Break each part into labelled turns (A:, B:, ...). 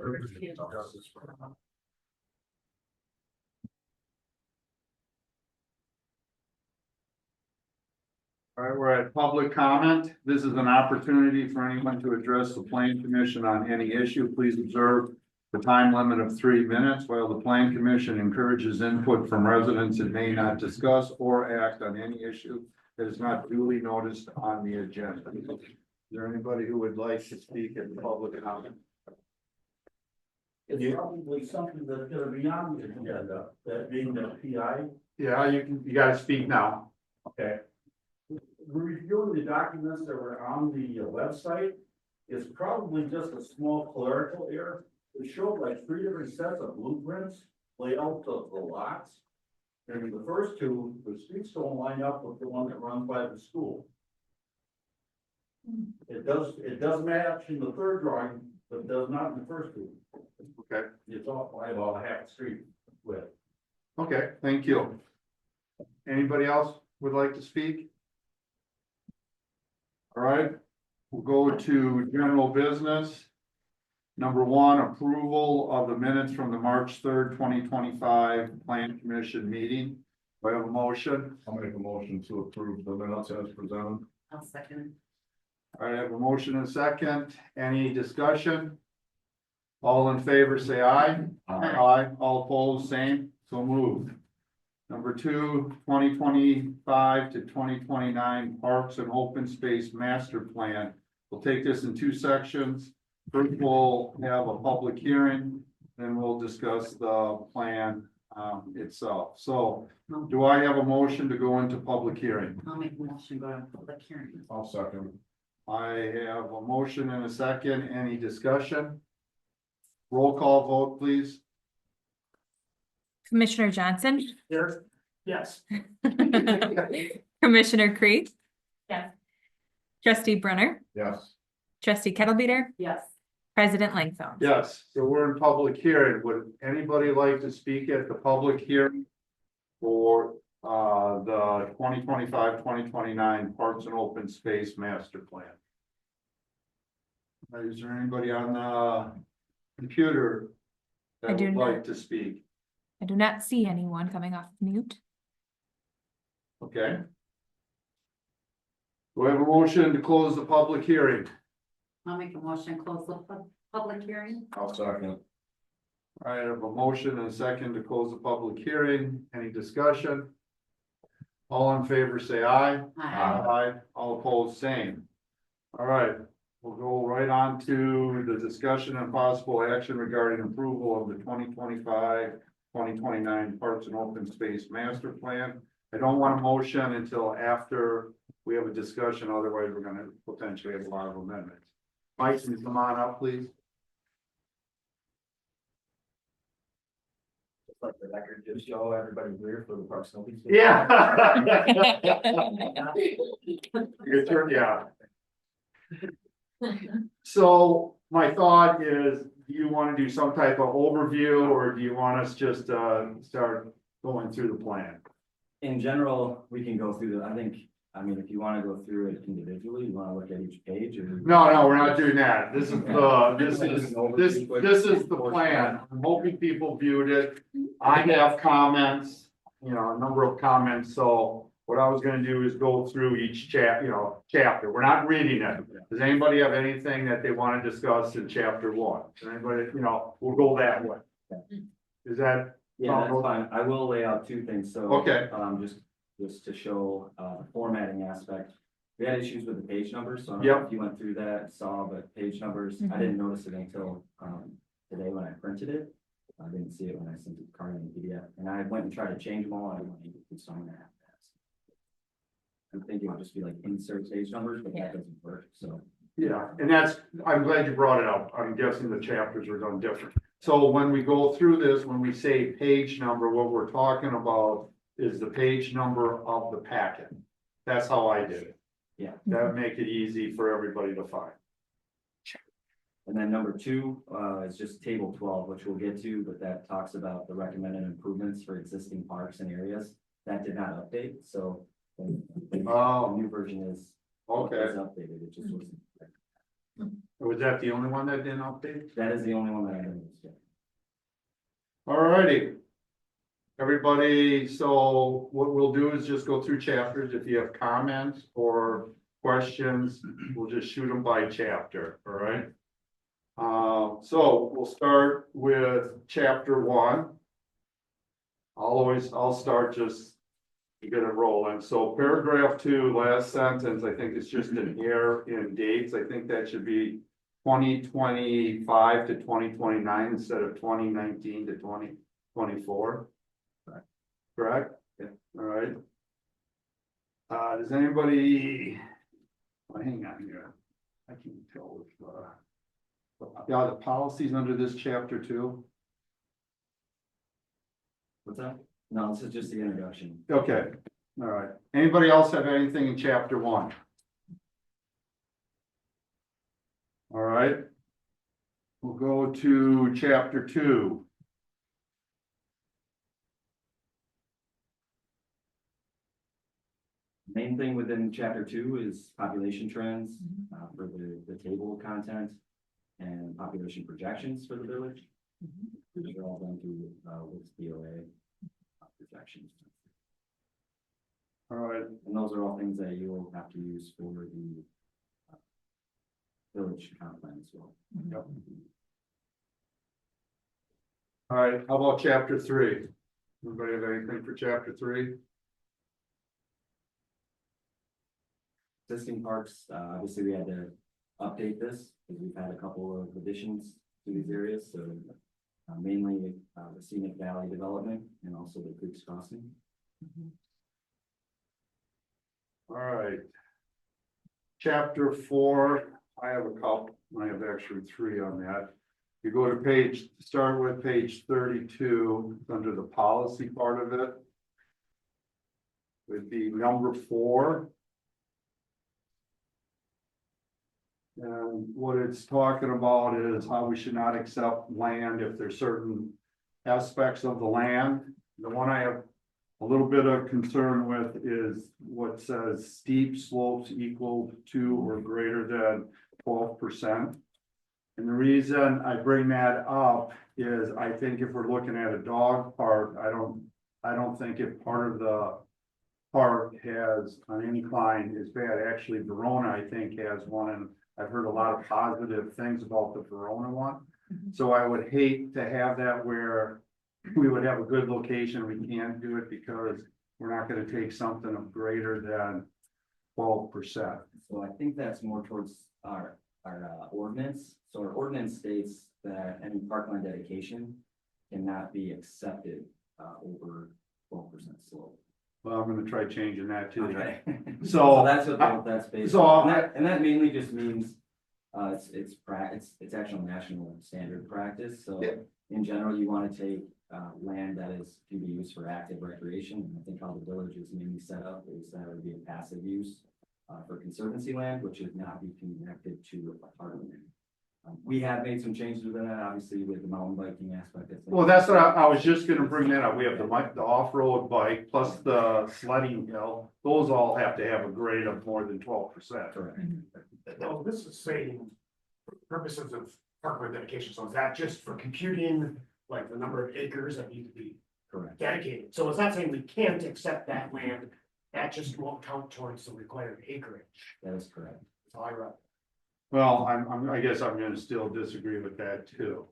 A: All right, we're at public comment. This is an opportunity for anyone to address the Plan Commission on any issue. Please observe the time limit of 3 minutes. While the Plan Commission encourages input from residents, it may not discuss or act on any issue that is not duly noticed on the agenda. Is there anybody who would like to speak in public comment?
B: It's probably something that's gonna be on the agenda, that being the PI.
A: Yeah, you gotta speak now.
B: Okay. We're reviewing the documents that were on the website. It's probably just a small clerical error. It showed like 3 different sets of blueprints, layout of the lots. And the first two, the streets don't line up with the one that runs by the school. It does match in the third drawing, but does not in the first two.
A: Okay.
B: It's off by about half the street width.
A: Okay, thank you. Anybody else would like to speak? All right, we'll go to general business. Number 1, approval of the minutes from the March 3rd, 2025 Plan Commission meeting. Do I have a motion?
C: I'll make a motion to approve the minutes as presented.
D: I'll second.
A: All right, I have a motion and a second. Any discussion? All in favor, say aye. Aye. All opposed, same. So moved. Number 2, 2025 to 2029 Parks and Open Space Master Plan. We'll take this in 2 sections. First, we'll have a public hearing, then we'll discuss the plan itself. So do I have a motion to go into public hearing?
D: I'll make a motion, go to public hearing.
C: I'll second.
A: I have a motion and a second. Any discussion? Roll call vote, please.
E: Commissioner Johnson,
B: Here, yes.
E: Commissioner Creed.
D: Yes.
E: Trustee Brunner,
C: Yes.
E: Trustee Kettlebeater,
D: Yes.
E: President Langfeld.
A: Yes, so we're in public hearing. Would anybody like to speak at the public hearing for the 2025-2029 Parks and Open Space Master Plan? Is there anybody on the computer
E: I
A: that
E: do
A: would
E: not.
A: like to speak?
E: I do not see anyone coming off mute.
A: Okay. Do I have a motion to close the public hearing?
D: I'll make a motion, close the public hearing.
C: I'll second.
A: I have a motion and a second to close the public hearing. Any discussion? All in favor, say aye. Aye. All opposed, same. All right, we'll go right on to the discussion and possible action regarding approval of the 2025-2029 Parks and Open Space Master Plan. I don't want a motion until after we have a discussion, otherwise we're gonna potentially have a lot of amendments. Mike, can you come on up, please?
B: Just like the record, just show everybody here for the Parks and Open Space.
A: Yeah. Your turn, yeah. So my thought is, do you want to do some type of overview, or do you want us just start going through the plan?
F: In general, we can go through I mean, if you want to go through it individually, you want to look at each page or?
A: No, we're not doing that. This is the plan. I'm hoping people viewed it. I have comments, a number of comments, so what I was gonna do is go through each chapter. We're not reading it. Does anybody have anything that they want to discuss in chapter 1? Does anybody, we'll go that way. Is that?
F: Yeah, that's fine. I will lay out 2 things. So,
A: Okay.
F: Just to show, the formatting aspect. We had issues with the page numbers, so I don't
A: Yep.
F: know if you went through that, and saw, but page numbers, I didn't notice it until, today when I printed it. I didn't see it when I sent it to Carly in PDF, and I went and tried to change them all, and I didn't able to, so I'm gonna have that. I'm thinking it would just be like insert page numbers, but that doesn't work, so.
A: Yeah, and I'm glad you brought it up. I'm guessing the chapters are done different. So when we go through this, when we say page number, what we're talking about is the page number of the packet. That's how I did it.
F: Yeah.
A: That would make it easy for everybody to find.
F: And then number 2 is just table 12, which we'll get to, but that talks about the recommended improvements for existing parks and areas. That did not update, so the new version is
A: Okay.
F: updated. It just wasn't.
A: Or was that the only one that didn't update?
F: That is the only one that I noticed. Yeah.
A: Alrighty. Everybody, so what we'll do is just go through chapters. If you have comments or questions, we'll just shoot them by chapter, alright? So we'll start with chapter 1. I'll start just to get it rolling. So paragraph 2, last sentence, I think it's just an error in dates. I think that should be 2025 to 2029 instead of 2019 to 2024. Correct?
F: Yeah.
A: All right. Does anybody, hang on here. I can't tell if, yeah, the policies under this chapter too.
F: What's that? No, this is just the introduction.
A: Okay, all right. Anybody else have anything in chapter 1? All right. We'll go to chapter 2.
F: Main thing within chapter 2 is population trends, for the table of content and population projections for the village. These are all done through, with DOA projections.
A: All right,
F: And those are all things that you'll have to use for the village comp plan as well.
A: Yep. All right, how about chapter 3? Anybody have anything for chapter 3?
F: Existing parks, obviously we had to update this because we've had a couple of additions to these areas, so mainly the scenic valley development and also the creeks crossing.
A: All right. Chapter 4, I have a couple, I have actually 3 on that. You go to start with page 32, under the policy part of it. Would be number 4. And what it's talking about is how we should not accept land if there's certain aspects of the land. The one I have a little bit of concern with is what says steep slopes equal to or greater than 12%. And the reason I bring that up is I think if we're looking at a dog park, I don't think if part of the park has an incline is bad. Actually, Verona, I think, has one, and I've heard a lot of positive things about the Verona one. So I would hate to have that where we would have a good location, we can't do it because we're not gonna take something of greater than 12%.
F: So I think that's more towards our ordinance. So our ordinance states that any parkland dedication cannot be accepted over 12% slope.
A: Well, I'm gonna try changing that too.
F: Okay.
A: So,
F: that's what that's based
A: so
F: on.
A: I-
F: And that mainly just means it's actual national standard practice. So
A: Yeah.
F: in general, you want to take land that can be used for active recreation. And I think how the village is mainly set up is that it would be a passive use for conservancy land, which would not be connected to a parkland. We have made some changes with that, obviously, with the mountain biking aspect of things.
A: well, that's what I was just gonna bring that up. We have the off-road bike plus the sledding hill. Those all have to have a grade of more than 12%.
F: Correct.
G: No, this is saying for purposes of parkland dedication, so is that just for computing, like the number of acres that need to be
F: Correct.
G: dedicated? So it's not saying we can't accept that land, that just won't count towards the required acreage,
F: That is correct.
G: so I read.
A: Well, I guess I'm gonna still disagree with that too.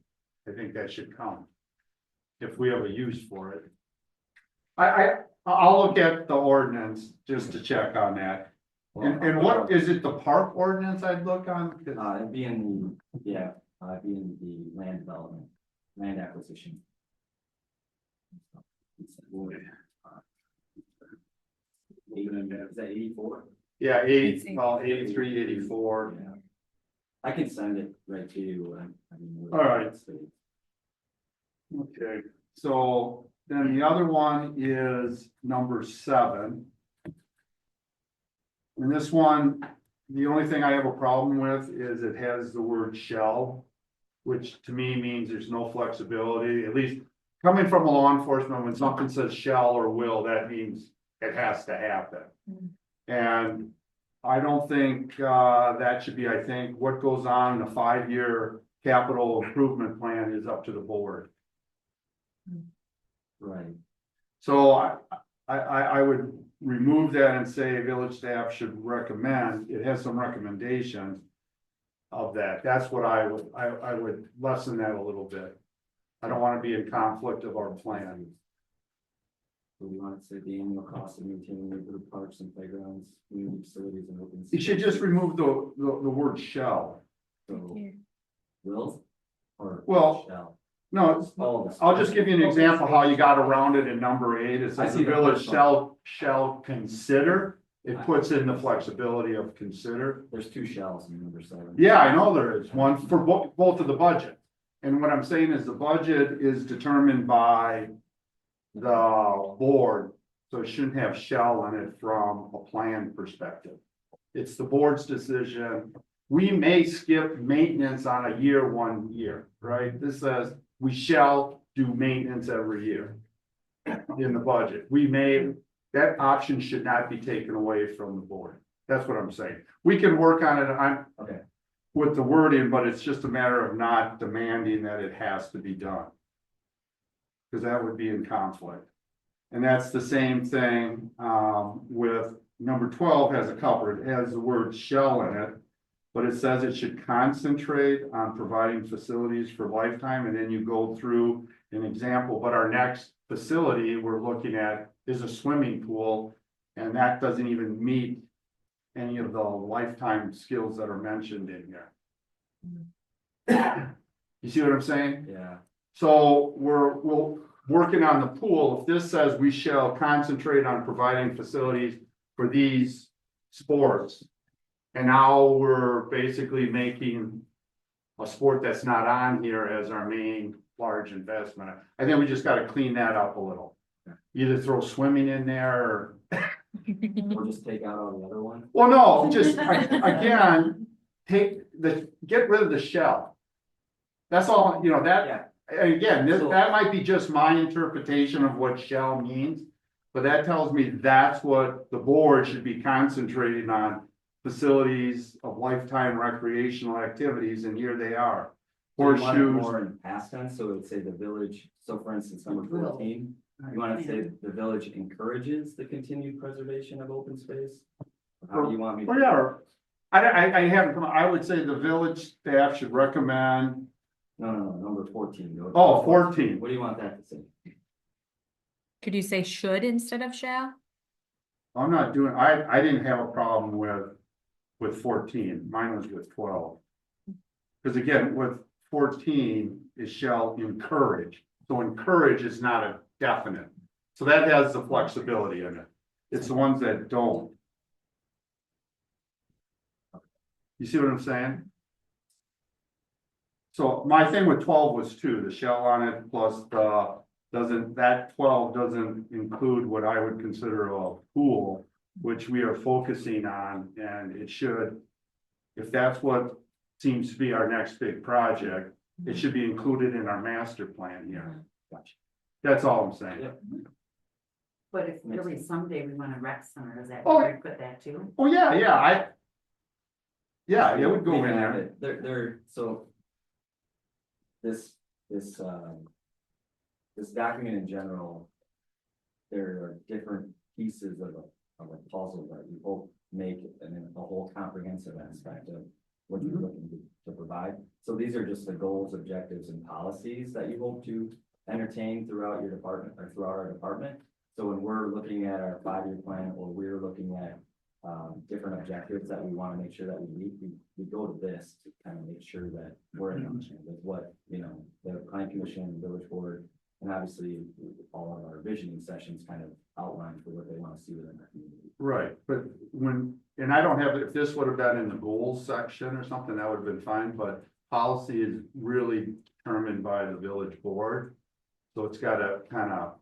A: I think that should count. If we have a use for it. I'll look at the ordinance just to check on that. And what, is it the park ordinance I'd look on? 'Cause-
F: It'd be in the land development, land acquisition. Is that 84?
A: Yeah, 83, 84.
F: Yeah. I can send it right to you.
A: All right. Okay, so then the other one is number 7. And this one, the only thing I have a problem with is it has the word shall, which to me means there's no flexibility, at least coming from a law enforcement, when something says shall or will, that means it has to happen. And I don't think, that should be, I think, what goes on in the 5-year capital improvement plan is up to the board.
F: Right.
A: So I would remove that and say village staff should recommend, it has some recommendations of that. That's what I would lessen that a little bit. I don't want to be in conflict of our plan.
F: So we want to say the annual cost of maintaining neighborhood parks and playgrounds, community facilities and open.
A: You should just remove the word shall.
F: So, will? Or
A: Well,
F: shall?
A: No, it's-
F: All of this.
A: I'll just give you an example how you got around it in number 8. It
F: I
A: says
F: see
A: the
F: the
A: village
F: first one.
A: shall consider. It puts in the flexibility of consider.
F: There's 2 shells in number 7.
A: Yeah, I know there is one for both of the budget. And what I'm saying is the budget is determined by the board. So it shouldn't have shall in it from a plan perspective. It's the board's decision. We may skip maintenance on a year, 1 year, right? This says we shall do maintenance every year in the budget. We may, that option should not be taken away from the board. That's what I'm saying. We can work on it
F: Okay.
A: with the wording, but it's just a matter of not demanding that it has to be done. Because that would be in conflict. And that's the same thing with number 12 has a couple, it has the word shall in it. But it says it should concentrate on providing facilities for lifetime, and then you go through an example, but our next facility we're looking at is a swimming pool. And that doesn't even meet any of the lifetime skills that are mentioned in here. You see what I'm saying?
F: Yeah.
A: So we're working on the pool. If this says we shall concentrate on providing facilities for these sports. And now we're basically making a sport that's not on here as our main large investment. I think we just gotta clean that up a little. Either throw swimming in there or,
F: Or just take out all the other one.
A: well, no, just again, get rid of the shell. That's all, you know, that, again, that might be just my interpretation of what shell means. But that tells me that's what the board should be concentrating on. Facilities of lifetime recreational activities, and here they are.
F: So you want it
A: Horseshoes,
F: more in past tense, so it would say the village, so for instance, number 14, you want to say the village encourages the continued preservation of open space? Or how do you want me to?
A: well, yeah, I haven't come, I would say the village staff should recommend,
F: No, number 14. Go to
A: oh, 14.
F: What do you want that to say?
E: Could you say should instead of shall?
A: I'm not doing, I didn't have a problem with 14, mine was with 12. Because again, with 14, it shall encourage, so encourage is not a definite. So that has the flexibility in it. It's the ones that don't. You see what I'm saying? So my thing with 12 was 2, the shell on it plus the, that 12 doesn't include what I would consider a pool, which we are focusing on, and it should, if that's what seems to be our next big project, it should be included in our master plan here.
F: Gotcha.
A: That's all I'm saying.
F: Yep.
D: But if really someday we want a rec center, is that
A: Oh.
D: where we put that too?
A: Oh, yeah, it would go
F: We
A: in
F: have
A: there.
F: it. They're, so. This document in general. There are different pieces of a puzzle that we hope make a whole comprehensive aspect of what you're looking to provide. So these are just the goals, objectives, and policies that you hope to entertain throughout your department or throughout our department. So when we're looking at our 5-year plan, or we're looking at different objectives that we want to make sure that we meet, we go to this to kind of make sure that we're in line with what, you know, the planning commission, the village board, and obviously all of our visioning sessions kind of outline for what they want to see within our community.
A: Right, but and I don't have, if this would have been in the goals section or something, that would have been fine, but policy is really determined by the village board. So it's got to kind of,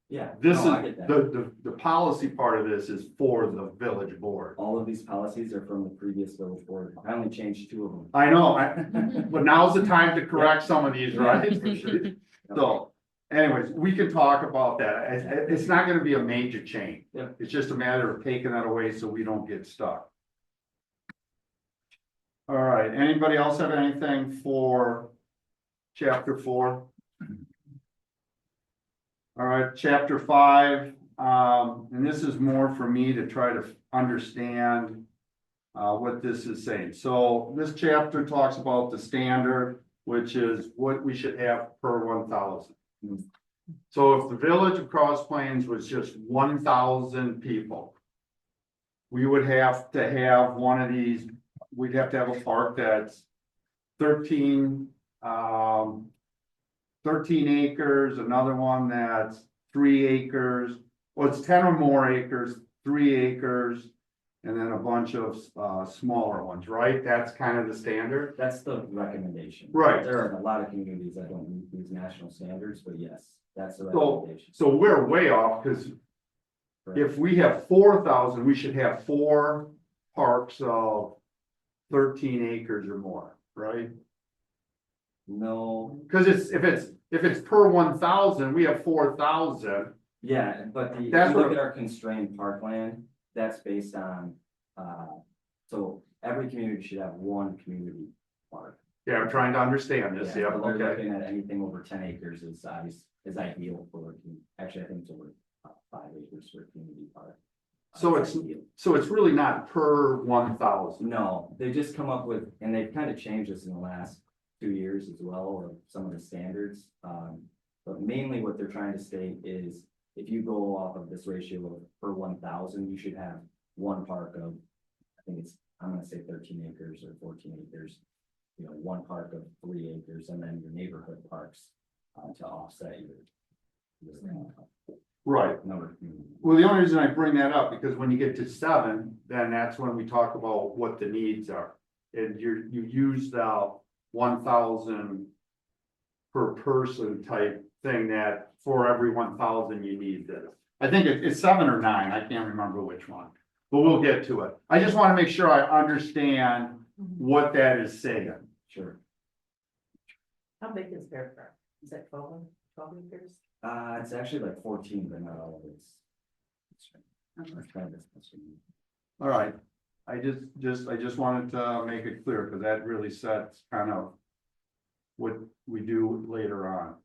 F: Yeah.
A: this
F: no, I
A: is,
F: get that.
A: the policy part of this is for the village board.
F: All of these policies are from the previous village board. I only changed 2 of them.
A: I know, but now's the time to correct some of these, right?
F: For sure.
A: So, anyways, we can talk about that. It's not gonna be a major change.
F: Yeah.
A: It's just a matter of taking that away so we don't get stuck. All right, anybody else have anything for chapter 4? All right, chapter 5, and this is more for me to try to understand what this is saying. So this chapter talks about the standard, which is what we should have per 1,000. So if the village of Cross Plains was just 1,000 people, we would have to have one of these, we'd have to have a park that's 13, 13 acres, another one that's 3 acres. Well, it's 10 or more acres, 3 acres, and then a bunch of smaller ones, right? That's kind of the standard.
F: That's the recommendation.
A: Right.
F: There are a lot of communities that don't meet these national standards, but yes, that's the
A: So,
F: recommendation.
A: so we're way off, because
F: Correct.
A: if we have 4,000, we should have 4 parks of 13 acres or more, right?
F: No,
A: Because if it's per 1,000, we have 4,000.
F: yeah, but if you
A: That's
F: look
A: what-
F: at our constrained parkland, that's based on, so every community should have one community park.
A: Yeah, I'm trying to understand this, yeah,
F: But they're
A: okay.
F: looking at anything over 10 acres is ideal for, actually, I think it's over 5 acres for a community park.
A: So it's-
F: ideal.
A: So it's really not per 1,000.
F: No, they just come up with, and they've kind of changed this in the last 2 years as well, or some of the standards. But mainly what they're trying to state is if you go off of this ratio of per 1,000, you should have one park of, I think it's, I'm gonna say 13 acres or 14 acres. You know, one park of 3 acres and then your neighborhood parks to offset your
A: Right.
F: number of communities.
A: Well, the only reason I bring that up, because when you get to 7, then that's when we talk about what the needs are. And you use the 1,000 per person type thing, that for every 1,000 you need this. I think it's 7 or 9, I can't remember which one, but we'll get to it. I just want to make sure I understand what that is saying.
F: Sure.
H: How big is their park? Is that 12 acres?
F: It's actually like 14, but not all of it's. It's kind of this.
A: All right, I just wanted to make it clear, because that really sets kind of what we do later on.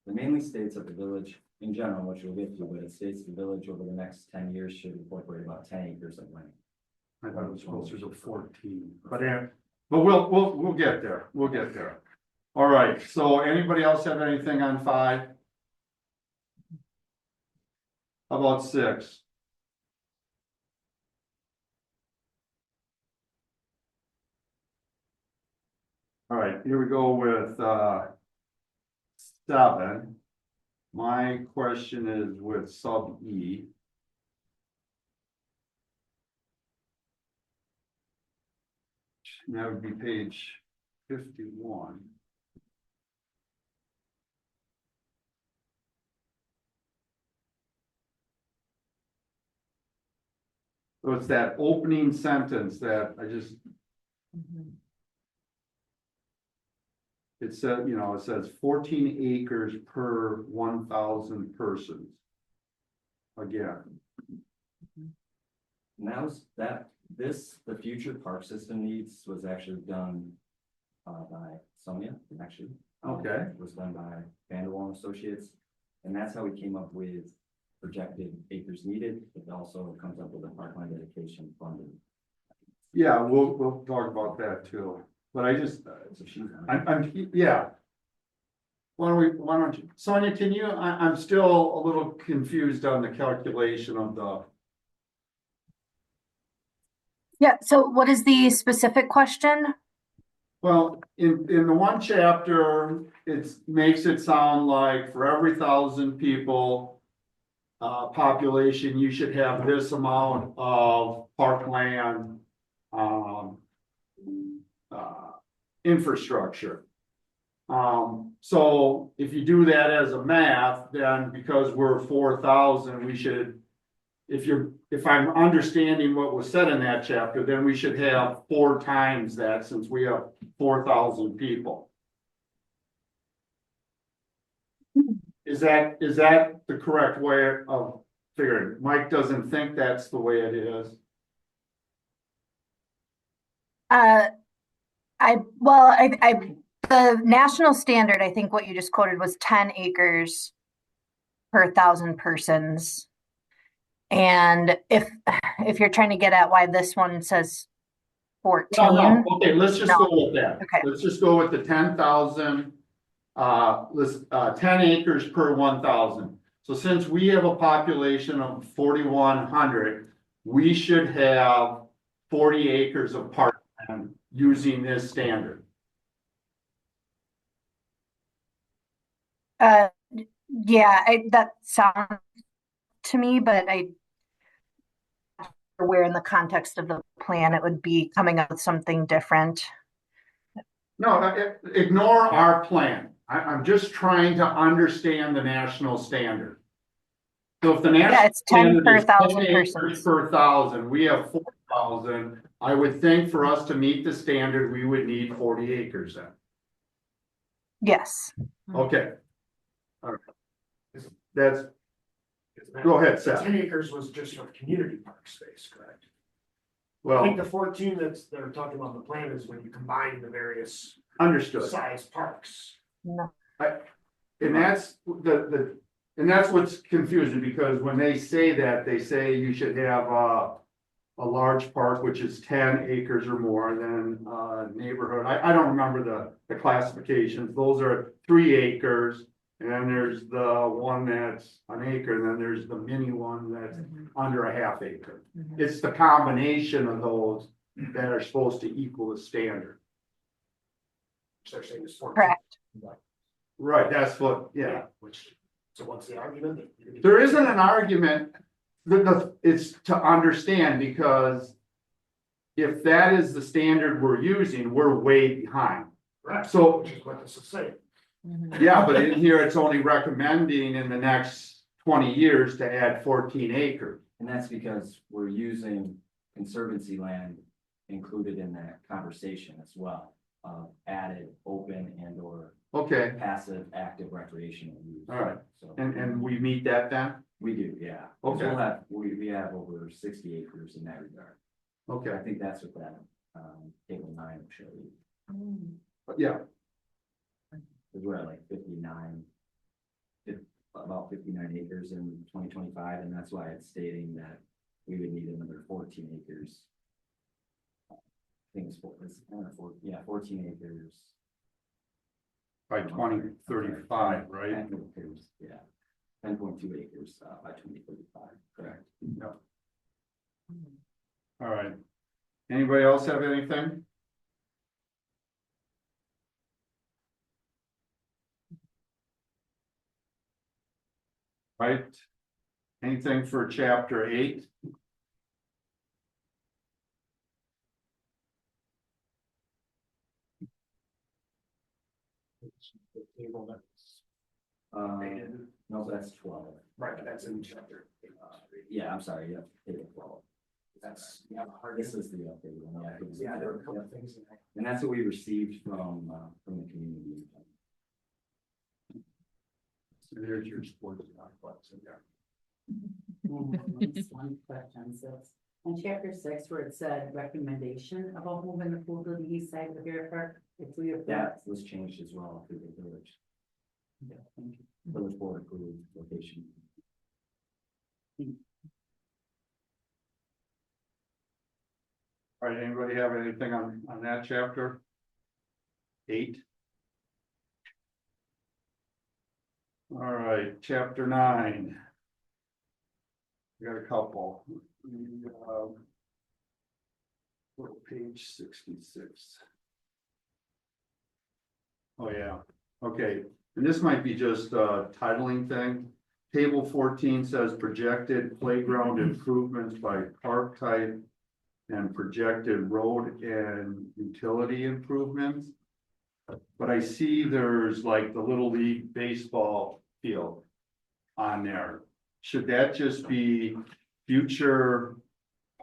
F: It mainly states that the village in general, which we'll get to, but it states the village over the next 10 years should incorporate about 10 acres of land.
A: I thought it was closer to 14, but we'll get there, we'll get there. All right, so anybody else have anything on 5? How about 6? All right, here we go with 7. My question is with sub E. And that would be page 51. So it's that opening sentence that I just, it said, it says 14 acres per 1,000 persons. Again,
F: And the future park system needs was actually done by Sonia, actually.
A: Okay.
F: It was done by Vanderwall and Associates, and that's how we came up with projected acres needed. It also comes up with a parkland dedication funding.
A: yeah, we'll talk about that too, but I just,
F: So she's on.
A: yeah. Why don't you, Sonia, can you, I'm still a little confused on the calculation of the,
I: Yeah, so what is the specific question?
A: well, in the one chapter, it makes it sound like for every 1,000 people population, you should have this amount of parkland infrastructure. So if you do that as a math, then because we're 4,000, we should, if I'm understanding what was said in that chapter, then we should have 4 times that, since we have 4,000 people. Is that the correct way of figuring? Mike doesn't think that's the way it is.
I: The national standard, I think what you just quoted was 10 acres per 1,000 persons. And if you're trying to get at why this one says 14.
A: No, okay, let's just
I: No.
A: go with that.
I: Okay.
A: Let's just go with the 10,000. 10 acres per 1,000. So since we have a population of 4,100, we should have 40 acres of parkland using this standard.
I: Yeah, that sounds to me, but where in the context of the plan, it would be coming up with something different.
A: No, ignore our plan. I'm just trying to understand the national standard. So if the
I: Yeah,
A: national
I: it's 10
A: standard
I: per
A: is
I: 1,000
A: 10 acres
I: persons.
A: per 1,000, we have 4,000. I would think for us to meet the standard, we would need 40 acres then.
I: Yes.
A: Okay. All right.
G: Is-
A: That's,
G: Is that-
A: go ahead,
G: the
A: Seth.
G: 10 acres was just for community park space, correct? I
A: Well,
G: think the 14 they're talking about in the plan is when you combine the various
A: understood.
G: size parks.
I: No.
A: And that's and that's what's confusing, because when they say that, they say you should have a large park, which is 10 acres or more, and then neighborhood. I don't remember the classifications. Those are 3 acres. And then there's the one that's an acre, and then there's the mini one that's under a half acre. It's the combination of those that are supposed to equal the standard.
G: Which they're saying is 14.
I: Correct.
A: Right, that's what, yeah.
G: So what's the argument?
A: There isn't an argument, it's to understand, because if that is the standard we're using, we're way behind.
G: Right,
A: So,
G: which is what this is saying.
A: yeah, but in here, it's only recommending in the next 20 years to add 14 acres.
F: And that's because we're using conservancy land included in that conversation as well. Added open and or
A: Okay,
F: passive active recreational use.
A: all right,
F: So
A: and we meet that then?
F: we do, yeah.
A: Okay.
F: We have over 60 acres in that regard.
A: Okay,
F: I think that's what that, table 9 will show you.
A: yeah,
F: Cause we're at like 59. About 59 acres in 2025, and that's why it's stating that we would need another 14 acres. I think it's 14 acres.
A: by 2035, right?
F: 10 acres, yeah. 10.2 acres, by 2035, correct?
A: Yeah. All right. Anybody else have anything? Right? Anything for chapter 8?
G: The table that's
F: Um, no, that's 12.
G: right, but that's in chapter.
F: Yeah, I'm sorry, yeah, table 12.
G: That's,
F: This is the update one.
G: yeah, there were a couple of things in there.
F: And that's what we received from the community.
A: There's your sports complex in there.
H: One question, six. On chapter 6, where it said recommendation about moving the pool to the east side of the Bear Park, if we approve.
F: That was changed as well through the village. Village board approved location.
A: All right, anybody have anything on that chapter? 8? All right, chapter 9. We got a couple. Page 66. Oh, yeah, okay, and this might be just a titling thing. Table 14 says projected playground improvements by park type and projected road and utility improvements. But I see there's like the Little League baseball field on there. Should that just be future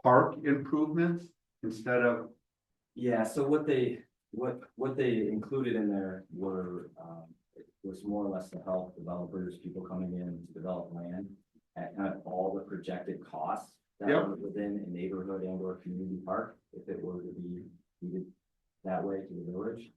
A: park improvements instead of?
F: Yeah, so what they included in there were, was more or less to help developers, people coming in to develop land at kind of all the projected costs that
A: Yep.
F: are within a neighborhood and or community park, if it were to be needed that way to the village.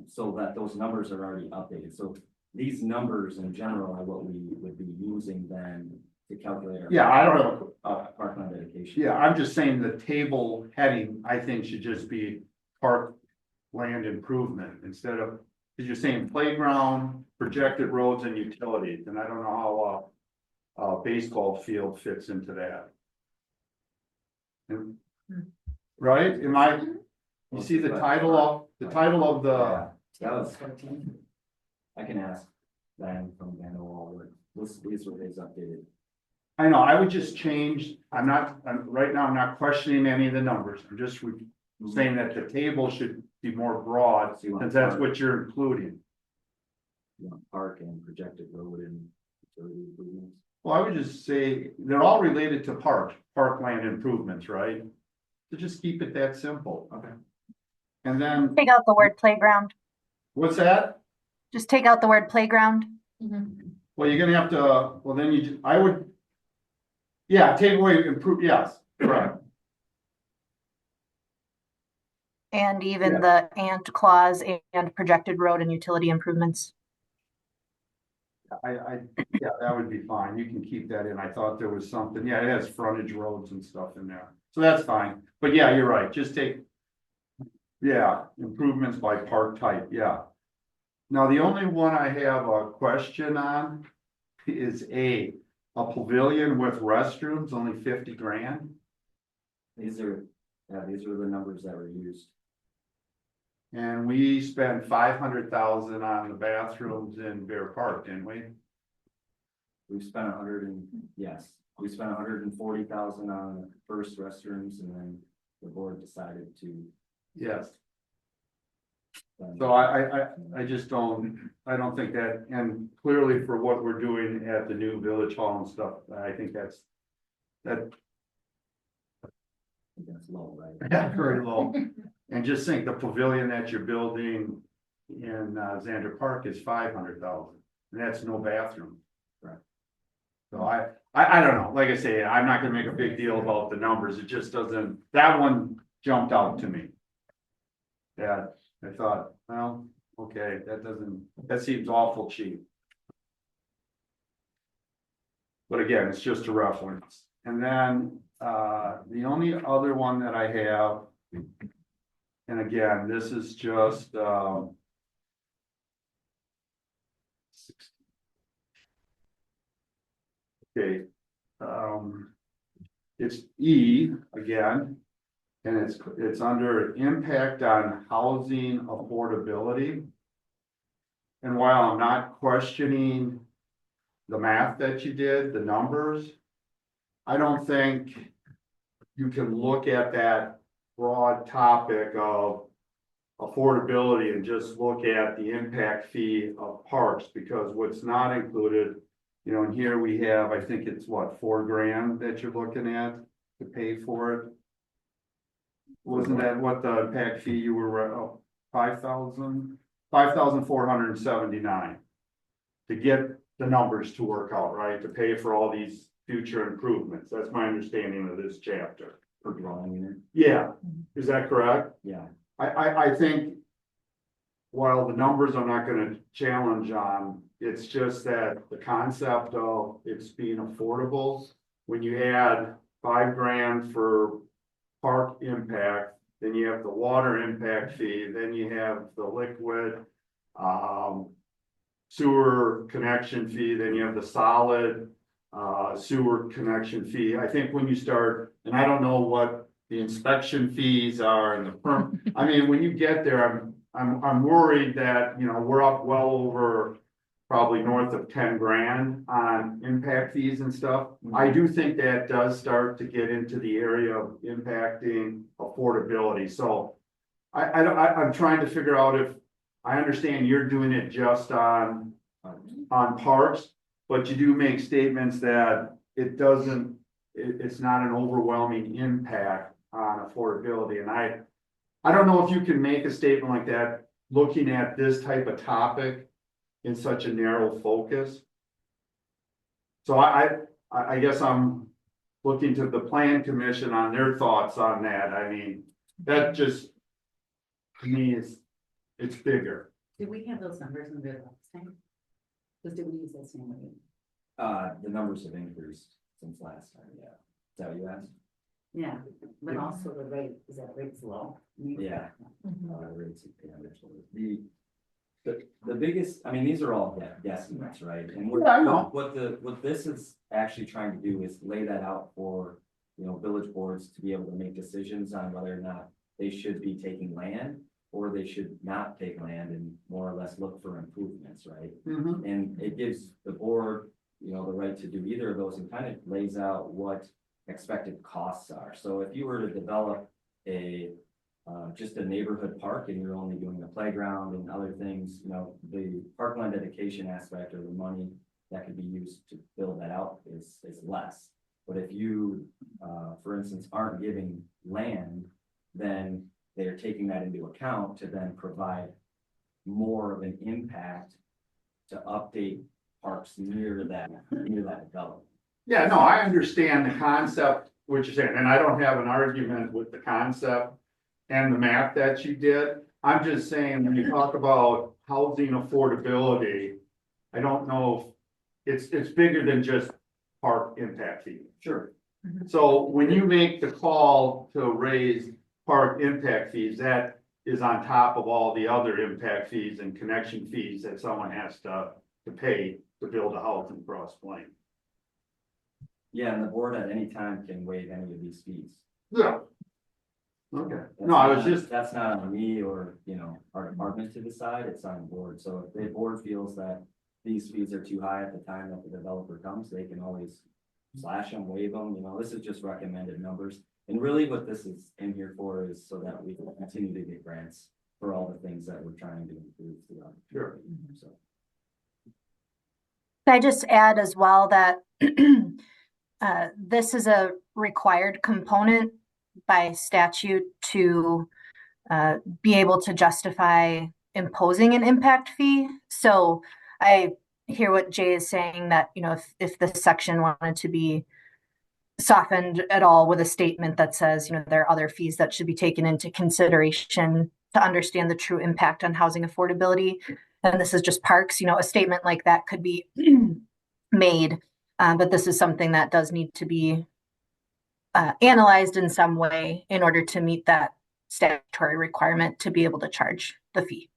F: So that those numbers are already updated, so these numbers in general are what we would be using then to calculate our.
A: Yeah, I don't know.
F: Parkland dedication.
A: Yeah, I'm just saying the table heading, I think should just be park land improvement instead of, because you're saying playground, projected roads and utilities, and I don't know how a baseball field fits into that. And- Right, am I, you see the title of the,
F: Yeah, that was. I can ask Van from Van Wall, these were his updated.
A: I know, I would just change, right now, I'm not questioning any of the numbers, I'm just saying that the table should be more broad,
F: So you want
A: since that's
F: park-
A: what you're including.
F: You know, park and projected road and utility improvements.
A: Well, I would just say, they're all related to parkland improvements, right? So just keep it that simple.
F: Okay.
A: And then,
I: Take out the word playground.
A: what's that?
I: Just take out the word playground.
A: Well, you're gonna have to, well, then I would. Yeah, take away, improve, yes, correct.
I: And even
A: Yeah.
I: the and clause and projected road and utility improvements.
A: Yeah, that would be fine, you can keep that in, I thought there was something, yeah, it has frontage roads and stuff in there, so that's fine, but yeah, you're right, just take. Yeah, improvements by park type, yeah. Now, the only one I have a question on is a pavilion with restrooms, only 50 grand.
F: These are the numbers that were used.
A: And we spent 500,000 on the bathrooms in Bear Park, didn't we?
F: We've spent we spent 140,000 on the first restrooms and then the board decided to.
A: Yes. So I just don't, I don't think that, and clearly for what we're doing at the new village hall and stuff, I think that's
F: low, right?
A: very low. And just think the pavilion that you're building in Xander Park is 500,000, and that's no bathroom.
F: Right.
A: So I don't know, like I say, I'm not gonna make a big deal about the numbers, it just doesn't, that one jumped out to me. Yeah, I thought, well, okay, that seems awful cheap. But again, it's just a reference. And then, the only other one that I have, and again, this is just, okay, it's E again. And it's under impact on housing affordability. And while I'm not questioning the math that you did, the numbers, I don't think you can look at that broad topic of affordability and just look at the impact fee of parks, because what's not included, you know, and here we have, I think it's what, $4,000 that you're looking at to pay for it. Wasn't that what the impact fee you were, 5,479 to get the numbers to work out, right? To pay for all these future improvements. That's my understanding of this chapter.
F: For drawing in it.
A: Yeah, is that correct?
F: Yeah.
A: I think while the numbers I'm not gonna challenge on, it's just that the concept of it's being affordable, when you add $5,000 for park impact, then you have the water impact fee, then you have the liquid sewer connection fee, then you have the solid sewer connection fee. I think when you start, and I don't know what the inspection fees are and the I mean, when you get there, I'm worried that, you know, we're up well over probably north of 10 grand on impact fees and stuff. I do think that does start to get into the area of impacting affordability. So I'm trying to figure out if, I understand you're doing it just on parks, but you do make statements that it's not an overwhelming impact on affordability. And I don't know if you can make a statement like that, looking at this type of topic in such a narrow focus. So I guess I'm looking to the plan commission on their thoughts on that. I mean, that just to me, it's bigger.
H: Did we have those numbers in there last time? Because did we use that same way?
F: The numbers have increased since last time, yeah. Is that what you asked?
H: Yeah, but also the rate, is that rate's low?
F: Yeah.
E: Mhm.
F: Rates, yeah, there's the biggest, I mean, these are all guesstimates, right? And
A: Yeah, I know.
F: what this is actually trying to do is lay that out for, village boards to be able to make decisions on whether or not they should be taking land or they should not take land and more or less look for improvements, right?
A: Mhm.
F: And it gives the board, the right to do either of those and kind of lays out what expected costs are. So if you were to develop just a neighborhood park and you're only doing a playground and other things, the parkland dedication aspect or the money that could be used to build that out is less. But if you, for instance, aren't giving land, then they're taking that into account to then provide more of an impact to update parks near that development.
A: Yeah, no, I understand the concept, what you're saying, and I don't have an argument with the concept and the map that you did. I'm just saying, when you talk about housing affordability, I don't know if it's bigger than just park impact fee.
F: Sure.
A: So when you make the call to raise park impact fees, that is on top of all the other impact fees and connection fees that someone has to pay to build a house in Cross Plain.
F: Yeah, and the board at any time can waive any of these fees.
A: Yeah. Okay,
F: That's
A: no, I was
F: not-
A: just,
F: That's not on me or, our department to decide, it's on the board. So if the board feels that these fees are too high at the time that the developer comes, they can always slash them, waive them, this is just recommended numbers. And really what this is in here for is so that we can continue to get grants for all the things that we're trying to improve throughout.
A: Sure.
F: So.
I: Can I just add as well that this is a required component by statute to be able to justify imposing an impact fee. So I hear what Jay is saying, that, if this section wanted to be softened at all with a statement that says, there are other fees that should be taken into consideration to understand the true impact on housing affordability. And this is just parks, a statement like that could be made. But this is something that does need to be analyzed in some way in order to meet that statutory requirement to be able to charge the fee.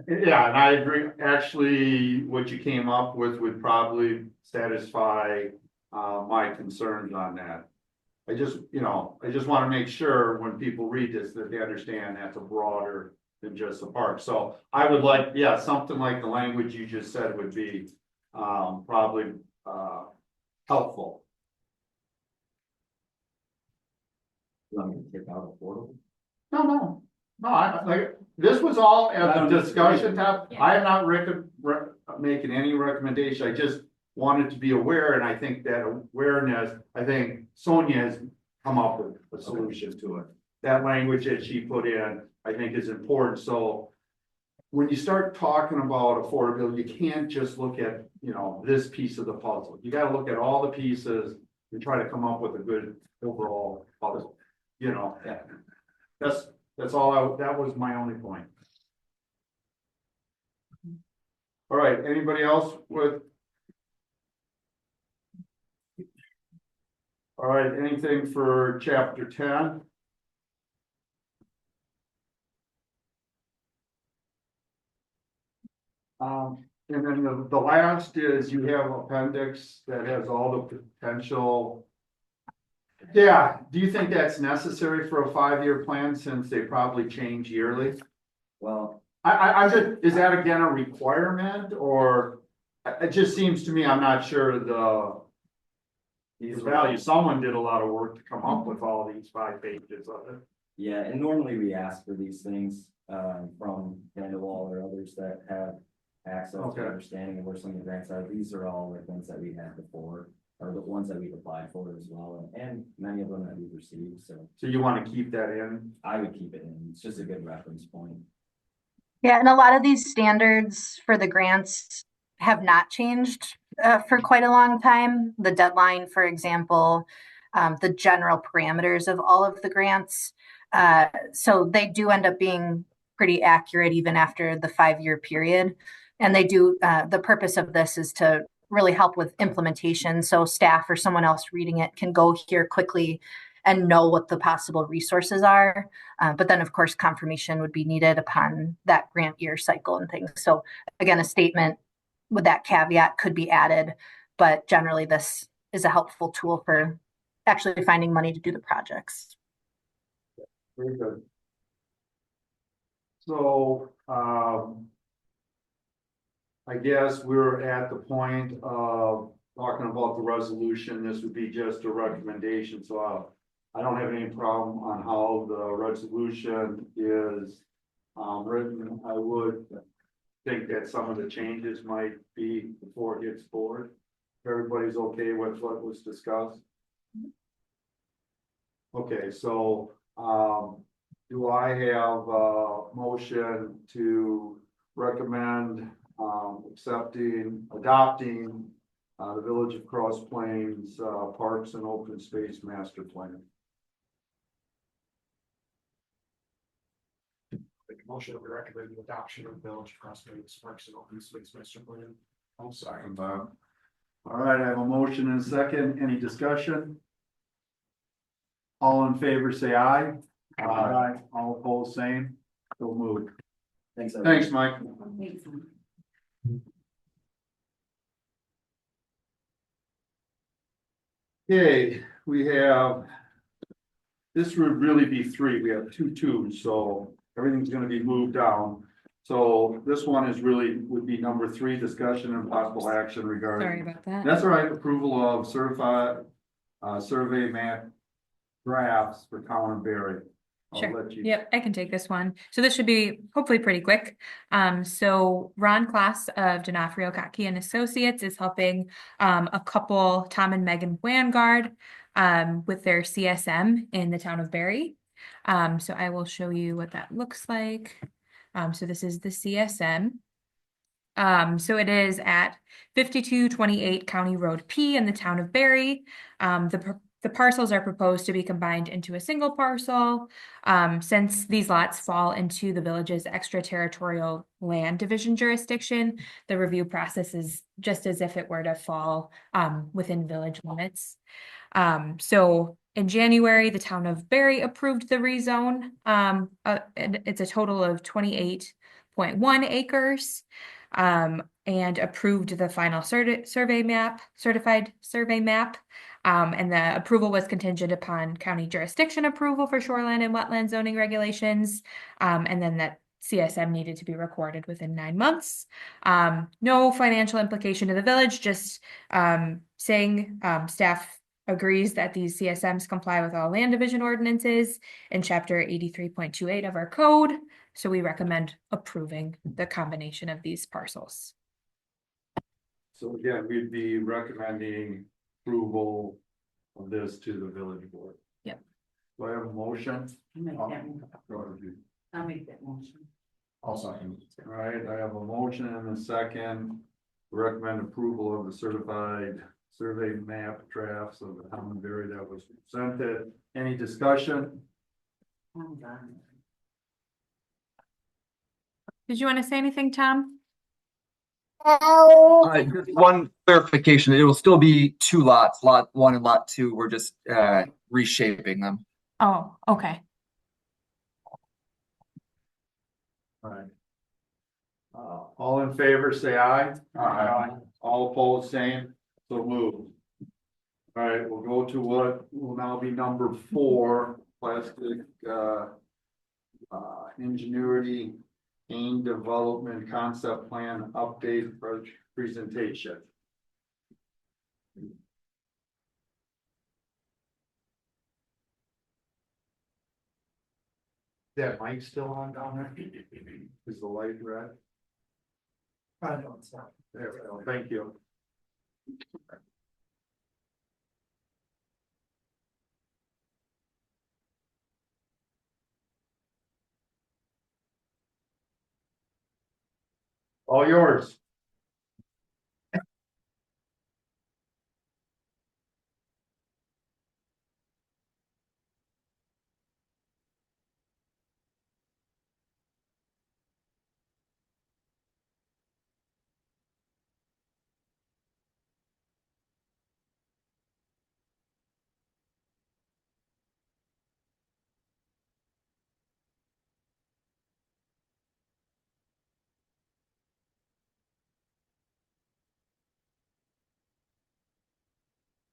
A: yeah, and I agree. Actually, what you came up with would probably satisfy my concerns on that. I just want to make sure when people read this that they understand that's a broader than just a park. So I would like, yeah, something like the language you just said would be probably helpful.
F: You want me to take out affordable?
A: No, like, this was all at the discussion tab. I am not making any recommendation. I just wanted to be aware, and I think that awareness, I think Sonia has come up with a solution to it. That language that she put in, I think is important. So when you start talking about affordability, you can't just look at, this piece of the puzzle. You gotta look at all the pieces and try to come up with a good overall puzzle,
F: Yeah.
A: That's all that was my only point. All right, anybody else with? All right, anything for chapter 10? And then the last is you have appendix that has all the potential. Yeah, do you think that's necessary for a 5-year plan since they probably change yearly?
F: Well,
A: I just, is that again a requirement, or it just seems to me, I'm not sure the
F: these are.
A: value, someone did a lot of work to come up with all these 5 pages of it.
F: Yeah, and normally we ask for these things from Vanderwall or others that have access
A: Okay.
F: to understanding of where some of the grants are. These are all the things that we had before, or the ones that we've applied for as well, and many of them that we've received. So
A: So you want to keep that in?
F: I would keep it in. It's just a good reference point.
I: Yeah, and a lot of these standards for the grants have not changed for quite a long time. The deadline, for example, the general parameters of all of the grants So they do end up being pretty accurate even after the 5-year period. And they do, the purpose of this is to really help with implementation. So staff or someone else reading it can go here quickly and know what the possible resources are. But then, of course, confirmation would be needed upon that grant year cycle and things. So again, a statement with that caveat could be added, but generally this is a helpful tool for actually finding money to do the projects.
A: Very good. So, I guess we're at the point of talking about the resolution. This would be just a recommendation, so I don't have any problem on how the resolution is written. I would think that some of the changes might be before it gets forward. If everybody's okay with what was discussed. Okay, so, do I have a motion to recommend, adopting, the Village of Cross Plains, Parks and Open Space Master Plan?
G: Make a motion that we recommend the adoption of Village of Cross Plains Parks and Open Space Master Plan. I'm sorry.
C: And,
A: All right, I have a motion and a second. Any discussion? All in favor, say aye. Aye. All opposed, same. So moved.
F: Thanks, everyone.
A: Thanks, Mike. Okay, we have. This would really be 3. We have 2 twos, so everything's gonna be moved down. So this one is really, would be number 3, discussion and possible action regarding.
E: Sorry about that.
A: That's all right, approval of certified, survey map drafts for Town of Berry. I'll
E: Sure.
A: let you.
E: Yep, I can take this one. So this should be hopefully pretty quick. So Ron Klass of D'Onofrio, Kotke and Associates is helping a couple, Tom and Megan Wangard, with their CSM in the town of Berry. So I will show you what that looks like. So this is the CSM. So it is at 5228 County Road P in the town of Berry. The parcels are proposed to be combined into a single parcel. Since these lots fall into the village's extraterritorial land division jurisdiction, the review process is just as if it were to fall within village limits. So in January, the town of Berry approved the rezone. And it's a total of 28.1 acres. And approved the final certified survey map. And the approval was contingent upon county jurisdiction approval for shoreline and wetland zoning regulations. And then that CSM needed to be recorded within 9 months. No financial implication to the village, just saying staff agrees that these CSMs comply with all land division ordinances in chapter 83.28 of our code. So we recommend approving the combination of these parcels.
A: So again, we'd be recommending approval of this to the village board.
E: Yep.
A: Do I have a motion?
H: I'll make that motion.
C: I'll second.
A: All right, I have a motion and a second. Recommend approval of the certified survey map drafts of the town of Berry that was presented. Any discussion?
H: I'm done.
E: Did you want to say anything, Tom?
J: Just one clarification, it will still be 2 lots, lot 1 and lot 2, we're just reshaping them.
E: Oh, okay.
A: All right. All in favor, say aye.
C: Aye.
A: All opposed, same. So moved. All right, we'll go to what will now be number 4, plastic, ingenuity and development concept plan update presentation. That mic still on down there? Is the light red?
G: No, it's not.
A: There we go. Thank you. All yours.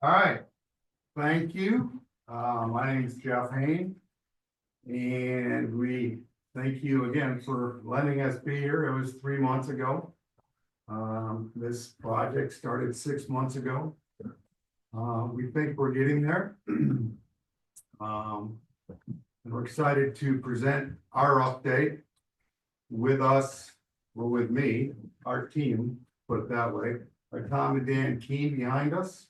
A: All right, thank you. My name is Jeff Hain. And we thank you again for letting us be here. It was 3 months ago. This project started 6 months ago. We think we're getting there. And we're excited to present our update with us, or with me, our team, put it that way. Our Tom and Dan Keen behind us,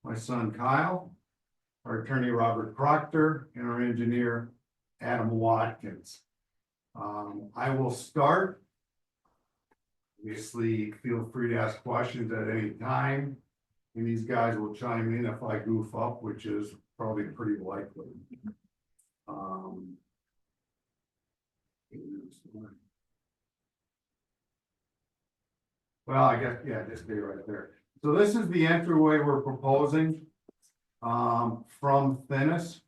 A: my son Kyle, our attorney Robert Proctor, and our engineer Adam Watkins. I will start. Obviously, feel free to ask questions at any time. And these guys will chime in if I goof up, which is probably pretty likely. Well, I guess, yeah, just be right there. So this is the entryway we're proposing from Thinis.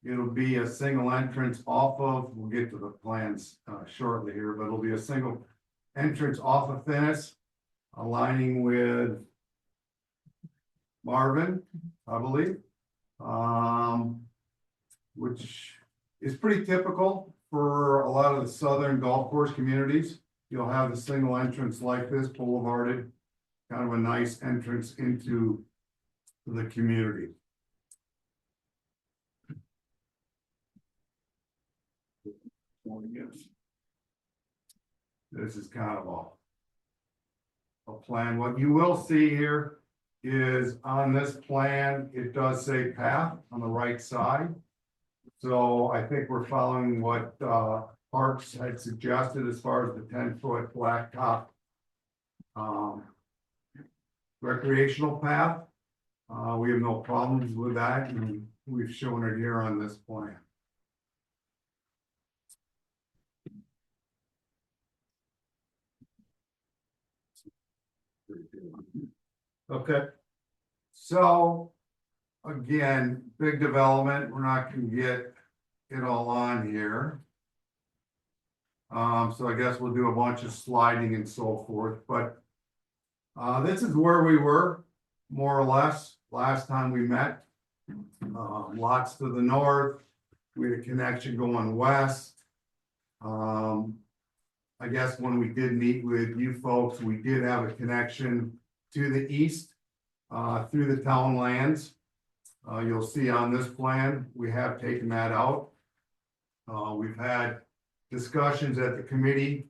A: It'll be a single entrance off of, we'll get to the plans shortly here, but it'll be a single entrance off of Thinis, aligning with Marvin, I believe, which is pretty typical for a lot of the southern golf course communities. You'll have a single entrance like this, boulevarded, kind of a nice entrance into the community. This is kind of a plan. What you will see here is on this plan, it does say path on the right side. So I think we're following what Parks had suggested as far as the 10-foot blacktop recreational path. We have no problems with that, and we've shown it here on this plan. Okay, so again, big development. We're not going to get it all on here. So I guess we'll do a bunch of sliding and so forth, but this is where we were more or less last time we met. Lots to the north. We had a connection going west. I guess when we did meet with you folks, we did have a connection to the east through the town lands. You'll see on this plan, we have taken that out. We've had discussions at the committee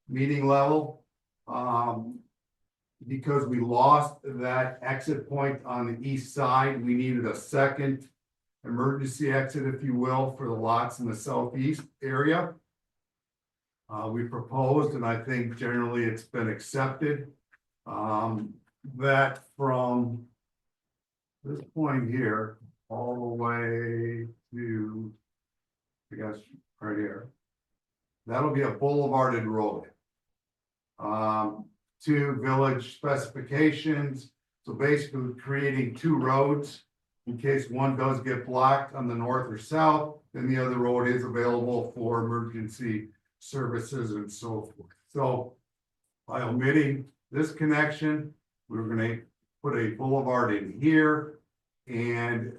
A: meeting level. Because we lost that exit point on the east side, we needed a second emergency exit, if you will, for the lots in the southeast area. We proposed, and I think generally it's been accepted, that from this point here, all the way to, I guess, right here, that'll be a boulevarded road. To village specifications, so basically creating 2 roads. In case one does get blocked on the north or south, then the other road is available for emergency services and so forth. So by omitting this connection, we're going to put a boulevard in here, and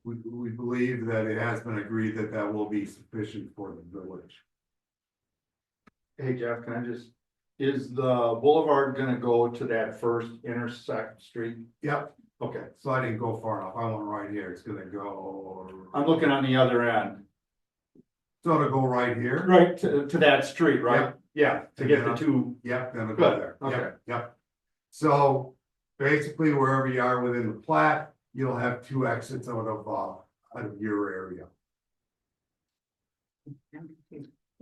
A: we believe that it has been agreed that that will be sufficient for the village. Hey Jeff, can I just, is the boulevard gonna go to that first intersect street? Yep. Okay, so I didn't go far enough. I went right here. It's gonna go. I'm looking on the other end. So it'll go right here? Right, to that street, right? Yep. Yeah, to get the 2. Yep, then it'll go there. Okay. Yep. So basically, wherever you are within the plat, you'll have 2 exits out of your area.